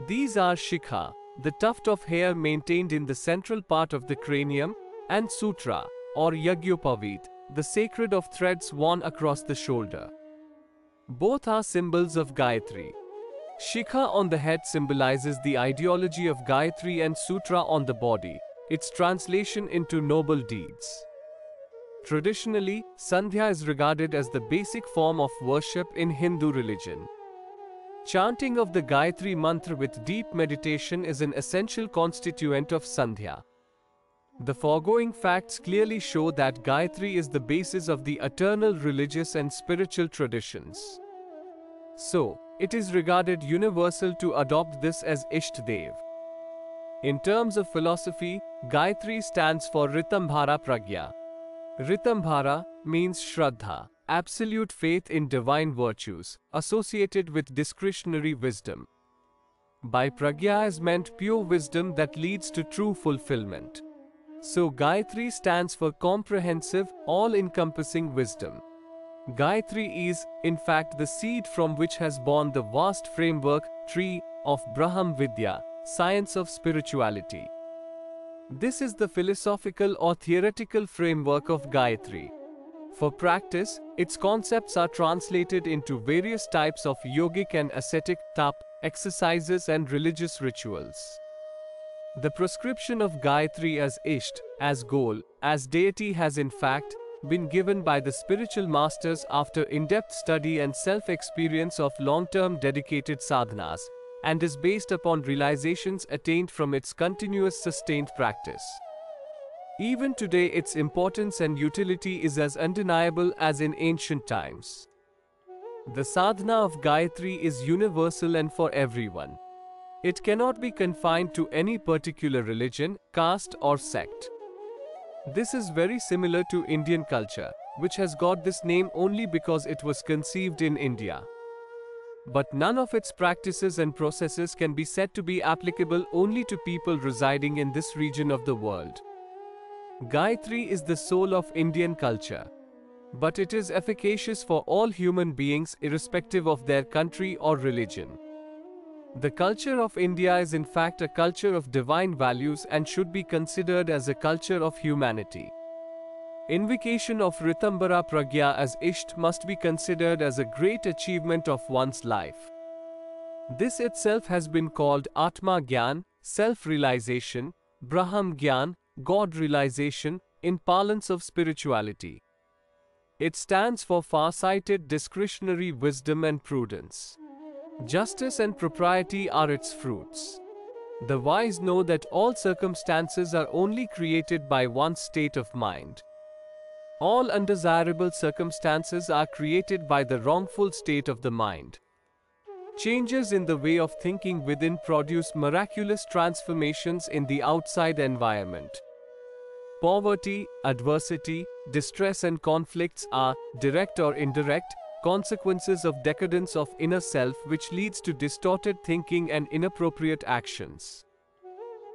A: These are Shikha, the tuft of hair maintained in the central part of the cranium, and Sutra, or Yagyopavid, the sacred of threads worn across the shoulder. Both are symbols of Gayatri. Shikha on the head symbolizes the ideology of Gayatri and Sutra on the body, its translation into noble deeds. Traditionally, Sandhya is regarded as the basic form of worship in Hindu religion. Chanting of the Gayatri mantra with deep meditation is an essential constituent of Sandhya. The foregoing facts clearly show that Gayatri is the basis of the eternal religious and spiritual traditions. So, it is regarded universal to adopt this as Ishtdev. In terms of philosophy, Gayatri stands for Ritambhara Pragya. Ritambhara means Shraddha, absolute faith in divine virtues, associated with discretionary wisdom. By Pragya is meant pure wisdom that leads to true fulfillment. So Gayatri stands for comprehensive, all-encompassing wisdom. Gayatri is, in fact, the seed from which has born the vast framework, tree, of Braham Vidya, science of spirituality. This is the philosophical or theoretical framework of Gayatri. For practice, its concepts are translated into various types of yogic and ascetic tap exercises and religious rituals. The prescription of Gayatri as Isht, as goal, as deity has in fact been given by the spiritual masters after in-depth study and self-experience of long-term dedicated sadhanas, and is based upon realizations attained from its continuous sustained practice. Even today, its importance and utility is as undeniable as in ancient times. The sadhana of Gayatri is universal and for everyone. It cannot be confined to any particular religion, caste or sect. This is very similar to Indian culture, which has got this name only because it was conceived in India. But none of its practices and processes can be said to be applicable only to people residing in this region of the world. Gayatri is the soul of Indian culture, but it is efficacious for all human beings irrespective of their country or religion. The culture of India is in fact a culture of divine values and should be considered as a culture of humanity. Invocation of Ritambara Pragya as Isht must be considered as a great achievement of one's life. This itself has been called Atma Gyan, self-realization, Braham Gyan, God realization, in parlance of spirituality. It stands for far-sighted discretionary wisdom and prudence. Justice and propriety are its fruits. The wise know that all circumstances are only created by one's state of mind. All undesirable circumstances are created by the wrongful state of the mind. Changes in the way of thinking within produce miraculous transformations in the outside environment. Poverty, adversity, distress and conflicts are, direct or indirect, consequences of decadence of inner self which leads to distorted thinking and inappropriate actions.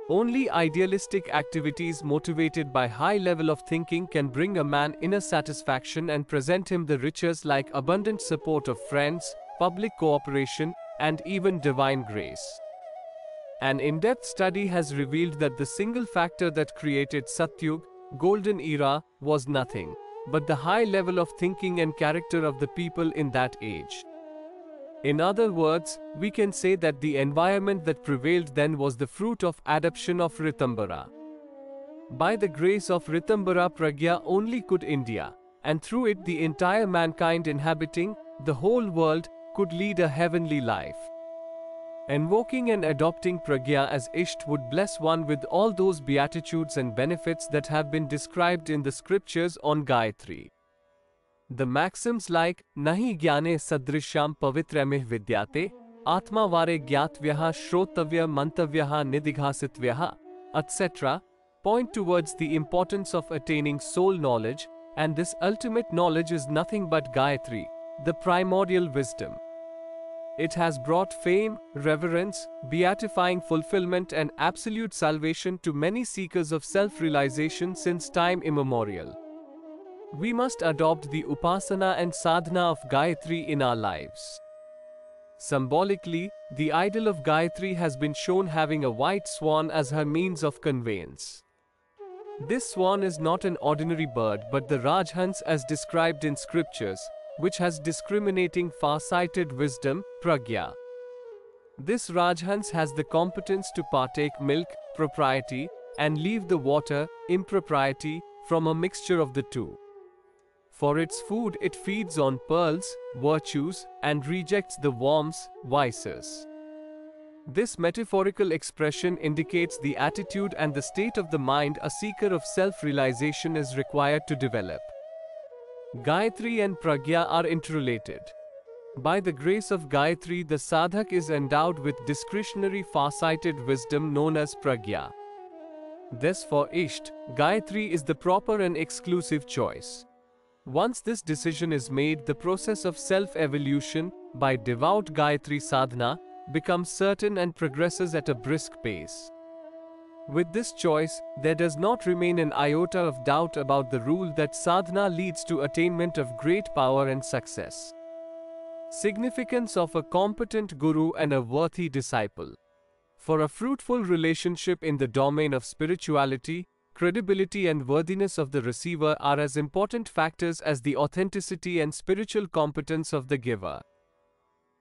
A: Only idealistic activities motivated by high level of thinking can bring a man inner satisfaction and present him the riches like abundant support of friends, public cooperation, and even divine grace. An in-depth study has revealed that the single factor that created Satyug, golden era, was nothing but the high level of thinking and character of the people in that age. In other words, we can say that the environment that prevailed then was the fruit of adoption of Ritambara. By the grace of Ritambara Pragya only could India, and through it the entire mankind inhabiting the whole world, could lead a heavenly life. Invoking and adopting Pragya as Isht would bless one with all those beatitudes and benefits that have been described in the scriptures on Gayatri. The maxims like Nahi Gyane Sadrishyam Pavitramih Vidyate, Atma Vare Gyatavyaha Shrotavya Mantavyaha Nidighasitvaha, etc., point towards the importance of attaining soul knowledge, and this ultimate knowledge is nothing but Gayatri, the primordial wisdom. It has brought fame, reverence, beatifying fulfillment and absolute salvation to many seekers of self-realization since time immemorial. We must adopt the upasana and sadhana of Gayatri in our lives. Symbolically, the idol of Gayatri has been shown having a white swan as her means of conveyance. This swan is not an ordinary bird but the Rajhans as described in scriptures, which has discriminating far-sighted wisdom, pragya. This Rajhans has the competence to partake milk, propriety, and leave the water, impropriety, from a mixture of the two. For its food it feeds on pearls, virtues, and rejects the worms, vices. This metaphorical expression indicates the attitude and the state of the mind a seeker of self-realization is required to develop. Gayatri and Pragya are interrelated. By the grace of Gayatri, the sadhak is endowed with discretionary far-sighted wisdom known as Pragya. Thus for Isht, Gayatri is the proper and exclusive choice. Once this decision is made, the process of self-evolution, by devout Gayatri sadhana, becomes certain and progresses at a brisk pace. With this choice, there does not remain an iota of doubt about the rule that sadhana leads to attainment of great power and success. Significance of a competent guru and a worthy disciple. For a fruitful relationship in the domain of spirituality, credibility and worthiness of the receiver are as important factors as the authenticity and spiritual competence of the giver.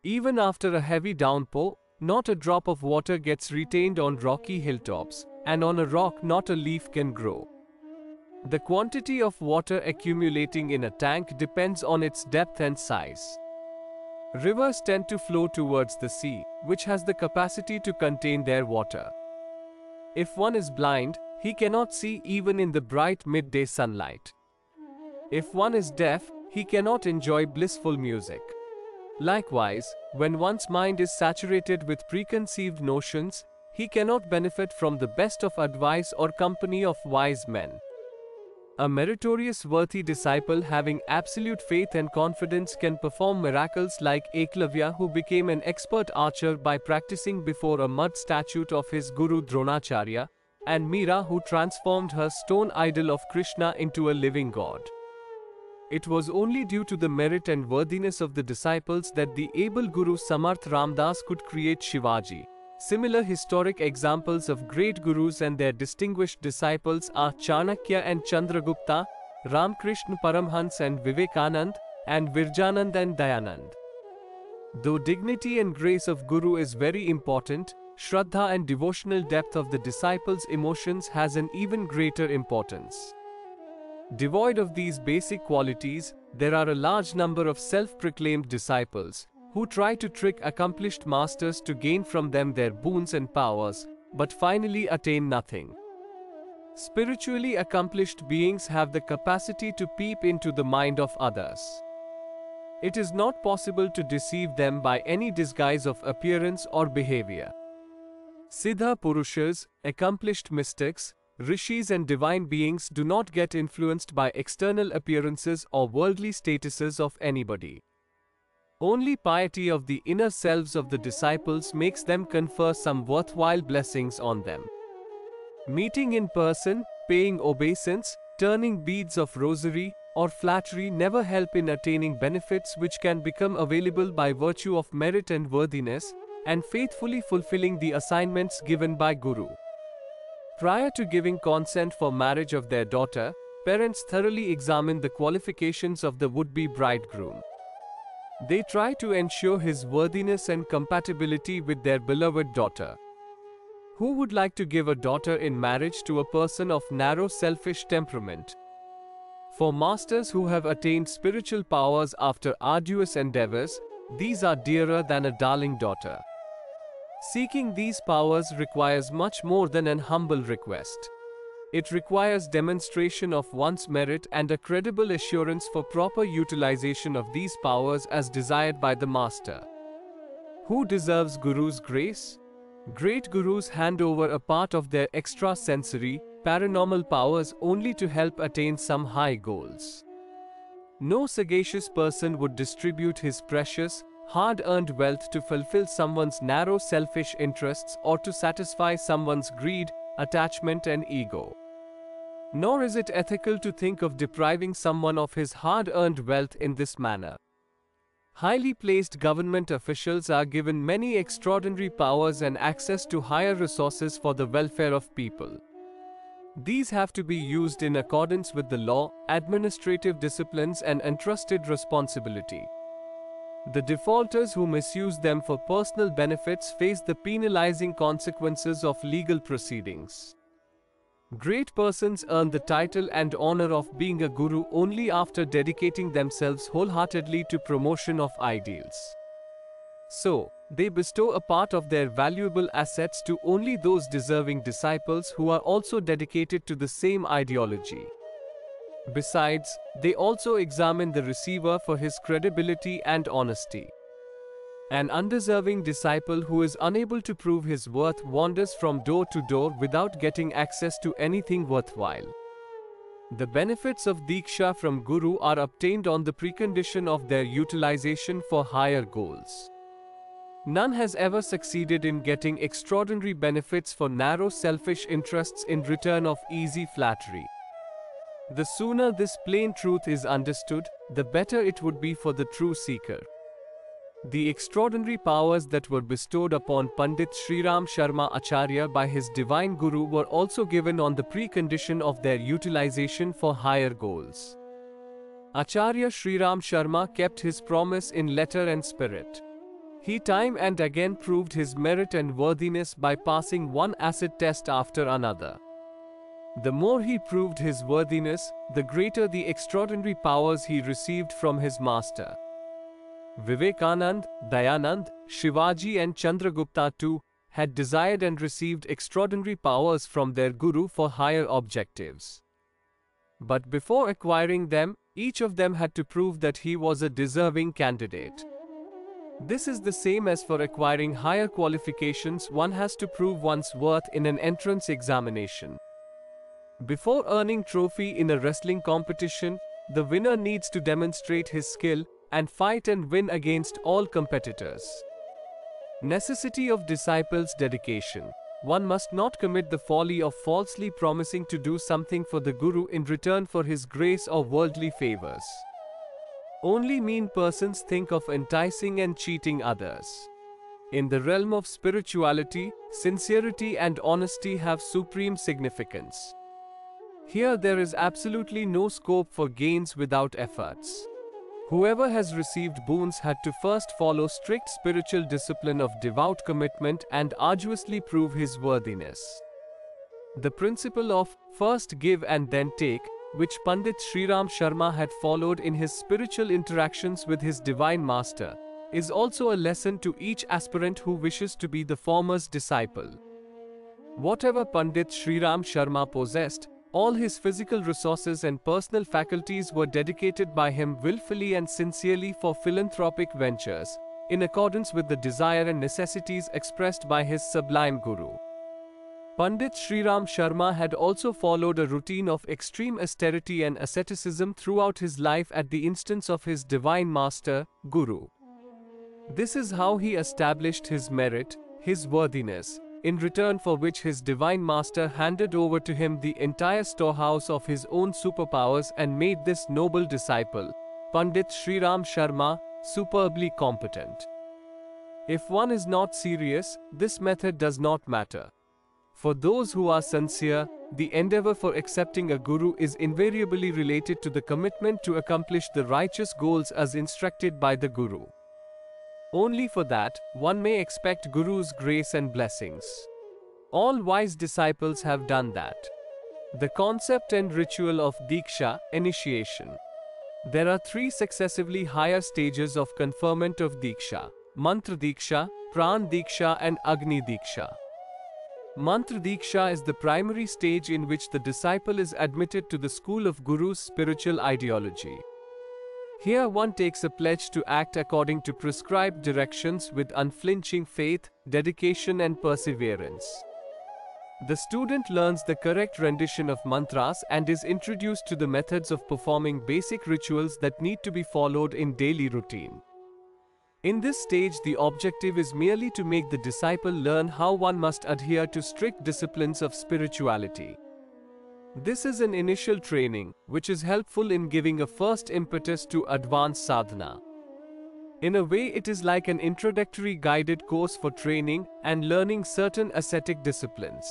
A: Even after a heavy downpour, not a drop of water gets retained on rocky hilltops, and on a rock not a leaf can grow. The quantity of water accumulating in a tank depends on its depth and size. Rivers tend to flow towards the sea, which has the capacity to contain their water. If one is blind, he cannot see even in the bright midday sunlight. If one is deaf, he cannot enjoy blissful music. Likewise, when one's mind is saturated with preconceived notions, he cannot benefit from the best of advice or company of wise men. A meritorious, worthy disciple having absolute faith and confidence can perform miracles like Eklavya, who became an expert archer by practicing before a mud statue of his guru Dronacharya, and Meera, who transformed her stone idol of Krishna into a living god. It was only due to the merit and worthiness of the disciples that the able Guru Samarth Ramdas could create Shivaji. Similar historic examples of great gurus and their distinguished disciples are Chanakya and Chandragupta, Ramkrishna Paramhans and Vivekanand, and Virjanand and Dayanand. Though dignity and grace of Guru is very important, Shraddha and devotional depth of the disciples' emotions has an even greater importance. Devoid of these basic qualities, there are a large number of self-proclaimed disciples who try to trick accomplished masters to gain from them their boons and powers, but finally attain nothing. Spiritually accomplished beings have the capacity to peep into the mind of others. It is not possible to deceive them by any disguise of appearance or behavior. Siddha Purushas, accomplished mystics, rishis and divine beings do not get influenced by external appearances or worldly statuses of anybody. Only piety of the inner selves of the disciples makes them confer some worthwhile blessings on them. Meeting in person, paying obeisance, turning beads of rosary, or flattery never help in attaining benefits which can become available by virtue of merit and worthiness, and faithfully fulfilling the assignments given by Guru. Prior to giving consent for marriage of their daughter, parents thoroughly examine the qualifications of the would-be bridegroom. They try to ensure his worthiness and compatibility with their beloved daughter. Who would like to give a daughter in marriage to a person of narrow selfish temperament? For masters who have attained spiritual powers after arduous endeavors, these are dearer than a darling daughter. Seeking these powers requires much more than an humble request. It requires demonstration of one's merit and a credible assurance for proper utilization of these powers as desired by the master. Who deserves Guru's grace? Great Gurus hand over a part of their extrasensory, paranormal powers only to help attain some high goals. No sagacious person would distribute his precious, hard-earned wealth to fulfill someone's narrow selfish interests or to satisfy someone's greed, attachment and ego. Nor is it ethical to think of depriving someone of his hard-earned wealth in this manner. Highly placed government officials are given many extraordinary powers and access to higher resources for the welfare of people. These have to be used in accordance with the law, administrative disciplines and entrusted responsibility. The defaulters who misuse them for personal benefits face the penalizing consequences of legal proceedings. Great persons earn the title and honor of being a guru only after dedicating themselves wholeheartedly to promotion of ideals. So, they bestow a part of their valuable assets to only those deserving disciples who are also dedicated to the same ideology. Besides, they also examine the receiver for his credibility and honesty. An undeserving disciple who is unable to prove his worth wanders from door to door without getting access to anything worthwhile. The benefits of Diksha from Guru are obtained on the precondition of their utilization for higher goals. None has ever succeeded in getting extraordinary benefits for narrow selfish interests in return of easy flattery. The sooner this plain truth is understood, the better it would be for the true seeker. The extraordinary powers that were bestowed upon Pandit Sriram Sharma Acharya by his divine guru were also given on the precondition of their utilization for higher goals. Acharya Sriram Sharma kept his promise in letter and spirit. He time and again proved his merit and worthiness by passing one acid test after another. The more he proved his worthiness, the greater the extraordinary powers he received from his master. Vivekanand, Dayanand, Shivaji and Chandragupta too had desired and received extraordinary powers from their guru for higher objectives. But before acquiring them, each of them had to prove that he was a deserving candidate. This is the same as for acquiring higher qualifications, one has to prove one's worth in an entrance examination. Before earning trophy in a wrestling competition, the winner needs to demonstrate his skill and fight and win against all competitors. Necessity of disciples' dedication. One must not commit the folly of falsely promising to do something for the Guru in return for his grace or worldly favors. Only mean persons think of enticing and cheating others. In the realm of spirituality, sincerity and honesty have supreme significance. Here there is absolutely no scope for gains without efforts. Whoever has received boons had to first follow strict spiritual discipline of devout commitment and arduously prove his worthiness. The principle of first give and then take, which Pandit Sriram Sharma had followed in his spiritual interactions with his divine master, is also a lesson to each aspirant who wishes to be the former's disciple. Whatever Pandit Sriram Sharma possessed, all his physical resources and personal faculties were dedicated by him willfully and sincerely for philanthropic ventures, in accordance with the desire and necessities expressed by his sublime Guru. Pandit Sriram Sharma had also followed a routine of extreme austerity and asceticism throughout his life at the instance of his divine master, Guru. This is how he established his merit, his worthiness, in return for which his divine master handed over to him the entire storehouse of his own superpowers and made this noble disciple, Pandit Sriram Sharma, superbly competent. If one is not serious, this method does not matter. For those who are sincere, the endeavor for accepting a guru is invariably related to the commitment to accomplish the righteous goals as instructed by the guru. Only for that, one may expect Guru's grace and blessings. All wise disciples have done that. The concept and ritual of Diksha, initiation. There are three successively higher stages of conferment of Diksha: Mantra Diksha, Pran Diksha and Agni Diksha. Mantra Diksha is the primary stage in which the disciple is admitted to the school of Guru's spiritual ideology. Here one takes a pledge to act according to prescribed directions with unflinching faith, dedication and perseverance. The student learns the correct rendition of mantras and is introduced to the methods of performing basic rituals that need to be followed in daily routine. In this stage, the objective is merely to make the disciple learn how one must adhere to strict disciplines of spirituality. This is an initial training, which is helpful in giving a first impetus to advanced sadhana. In a way, it is like an introductory guided course for training and learning certain ascetic disciplines.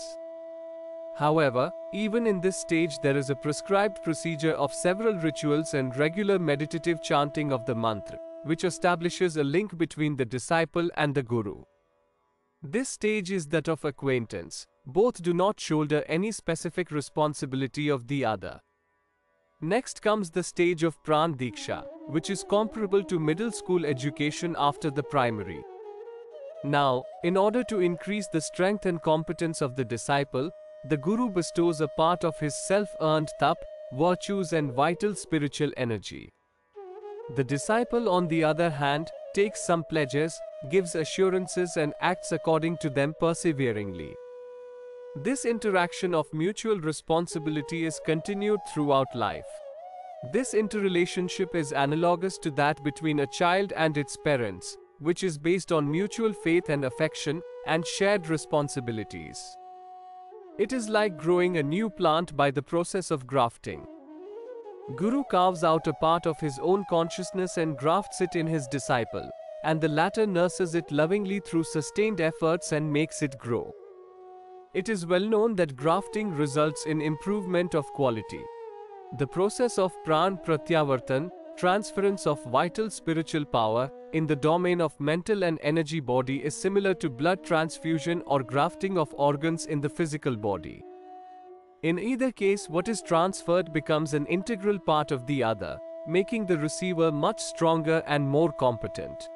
A: However, even in this stage there is a prescribed procedure of several rituals and regular meditative chanting of the mantra, which establishes a link between the disciple and the guru. This stage is that of acquaintance. Both do not shoulder any specific responsibility of the other. Next comes the stage of Pran Diksha, which is comparable to middle school education after the primary. Now, in order to increase the strength and competence of the disciple, the Guru bestows a part of his self-earned tap, virtues and vital spiritual energy. The disciple, on the other hand, takes some pledges, gives assurances and acts according to them perseveringly. This interaction of mutual responsibility is continued throughout life. This interrelationship is analogous to that between a child and its parents, which is based on mutual faith and affection and shared responsibilities. It is like growing a new plant by the process of grafting. Guru carves out a part of his own consciousness and grafts it in his disciple. and the latter nurses it lovingly through sustained efforts and makes it grow. It is well known that grafting results in improvement of quality. The process of pran pratyavartan, transference of vital spiritual power, in the domain of mental and energy body is similar to blood transfusion or grafting of organs in the physical body. In either case, what is transferred becomes an integral part of the other, making the receiver much stronger and more competent.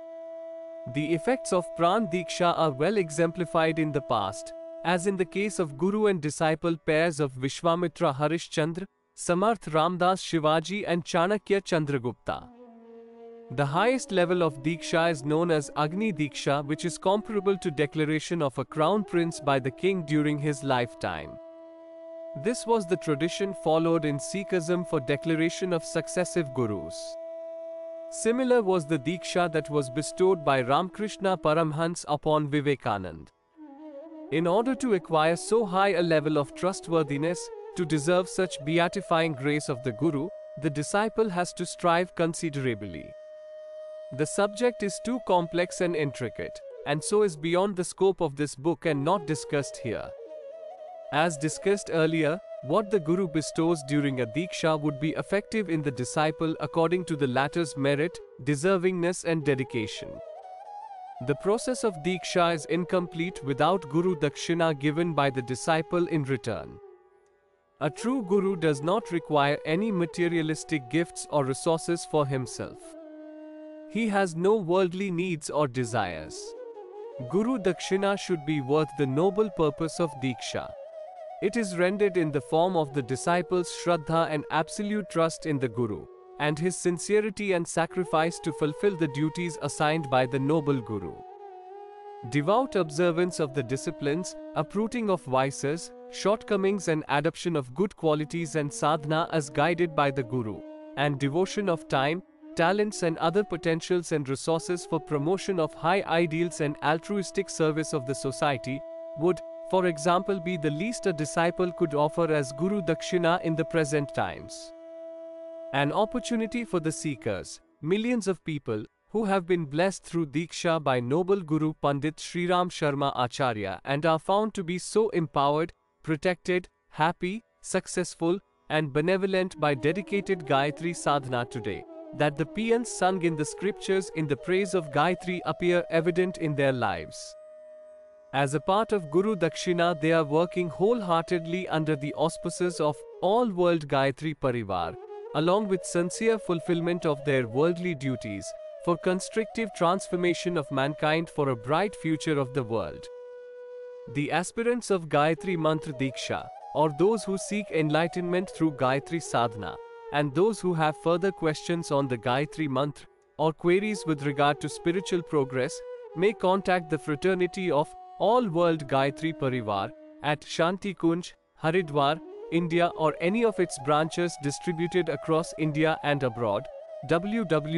A: The effects of Pran Diksha are well exemplified in the past, as in the case of Guru and disciple pairs of Vishwamitra Harishchandra, Samarth Ramdas Shivaji and Chanakya Chandragupta. The highest level of Diksha is known as Agni Diksha, which is comparable to declaration of a crown prince by the king during his lifetime. This was the tradition followed in Sikhism for declaration of successive gurus. Similar was the Diksha that was bestowed by Ramakrishna Paramhans upon Vivekanand. In order to acquire so high a level of trustworthiness, to deserve such beatifying grace of the Guru, the disciple has to strive considerably. The subject is too complex and intricate, and so is beyond the scope of this book and not discussed here. As discussed earlier, what the Guru bestows during a Diksha would be effective in the disciple according to the latter's merit, deservingness and dedication. The process of Diksha is incomplete without Guru Dakshina given by the disciple in return. A true Guru does not require any materialistic gifts or resources for himself. He has no worldly needs or desires. Guru Dakshina should be worth the noble purpose of Diksha. It is rendered in the form of the disciple's Shraddha and absolute trust in the Guru, and his sincerity and sacrifice to fulfill the duties assigned by the noble Guru. Devout observance of the disciplines, uprooting of vices, shortcomings and adoption of good qualities and sadhana as guided by the Guru, and devotion of time, talents and other potentials and resources for promotion of high ideals and altruistic service of the society, would, for example, be the least a disciple could offer as Guru Dakshina in the present times. An opportunity for the seekers, millions of people, who have been blessed through Diksha by noble Guru Pandit Sriram Sharma Acharya and are found to be so empowered, protected, happy, successful, and benevolent by dedicated Gayatri sadhana today, that the paeans sung in the scriptures in the praise of Gayatri appear evident in their lives. As a part of Guru Dakshina, they are working wholeheartedly under the auspices of all world Gayatri Parivar, along with sincere fulfillment of their worldly duties, for constructive transformation of mankind for a bright future of the world. The aspirants of Gayatri Mantra Diksha, or those who seek enlightenment through Gayatri Sadhana, and those who have further questions on the Gayatri Mantra, or queries with regard to spiritual progress, may contact the fraternity of All World Gayatri Parivar at Shanti Kunj, Haridwar, India, or any of its branches distributed across India and abroad. www.awgp.org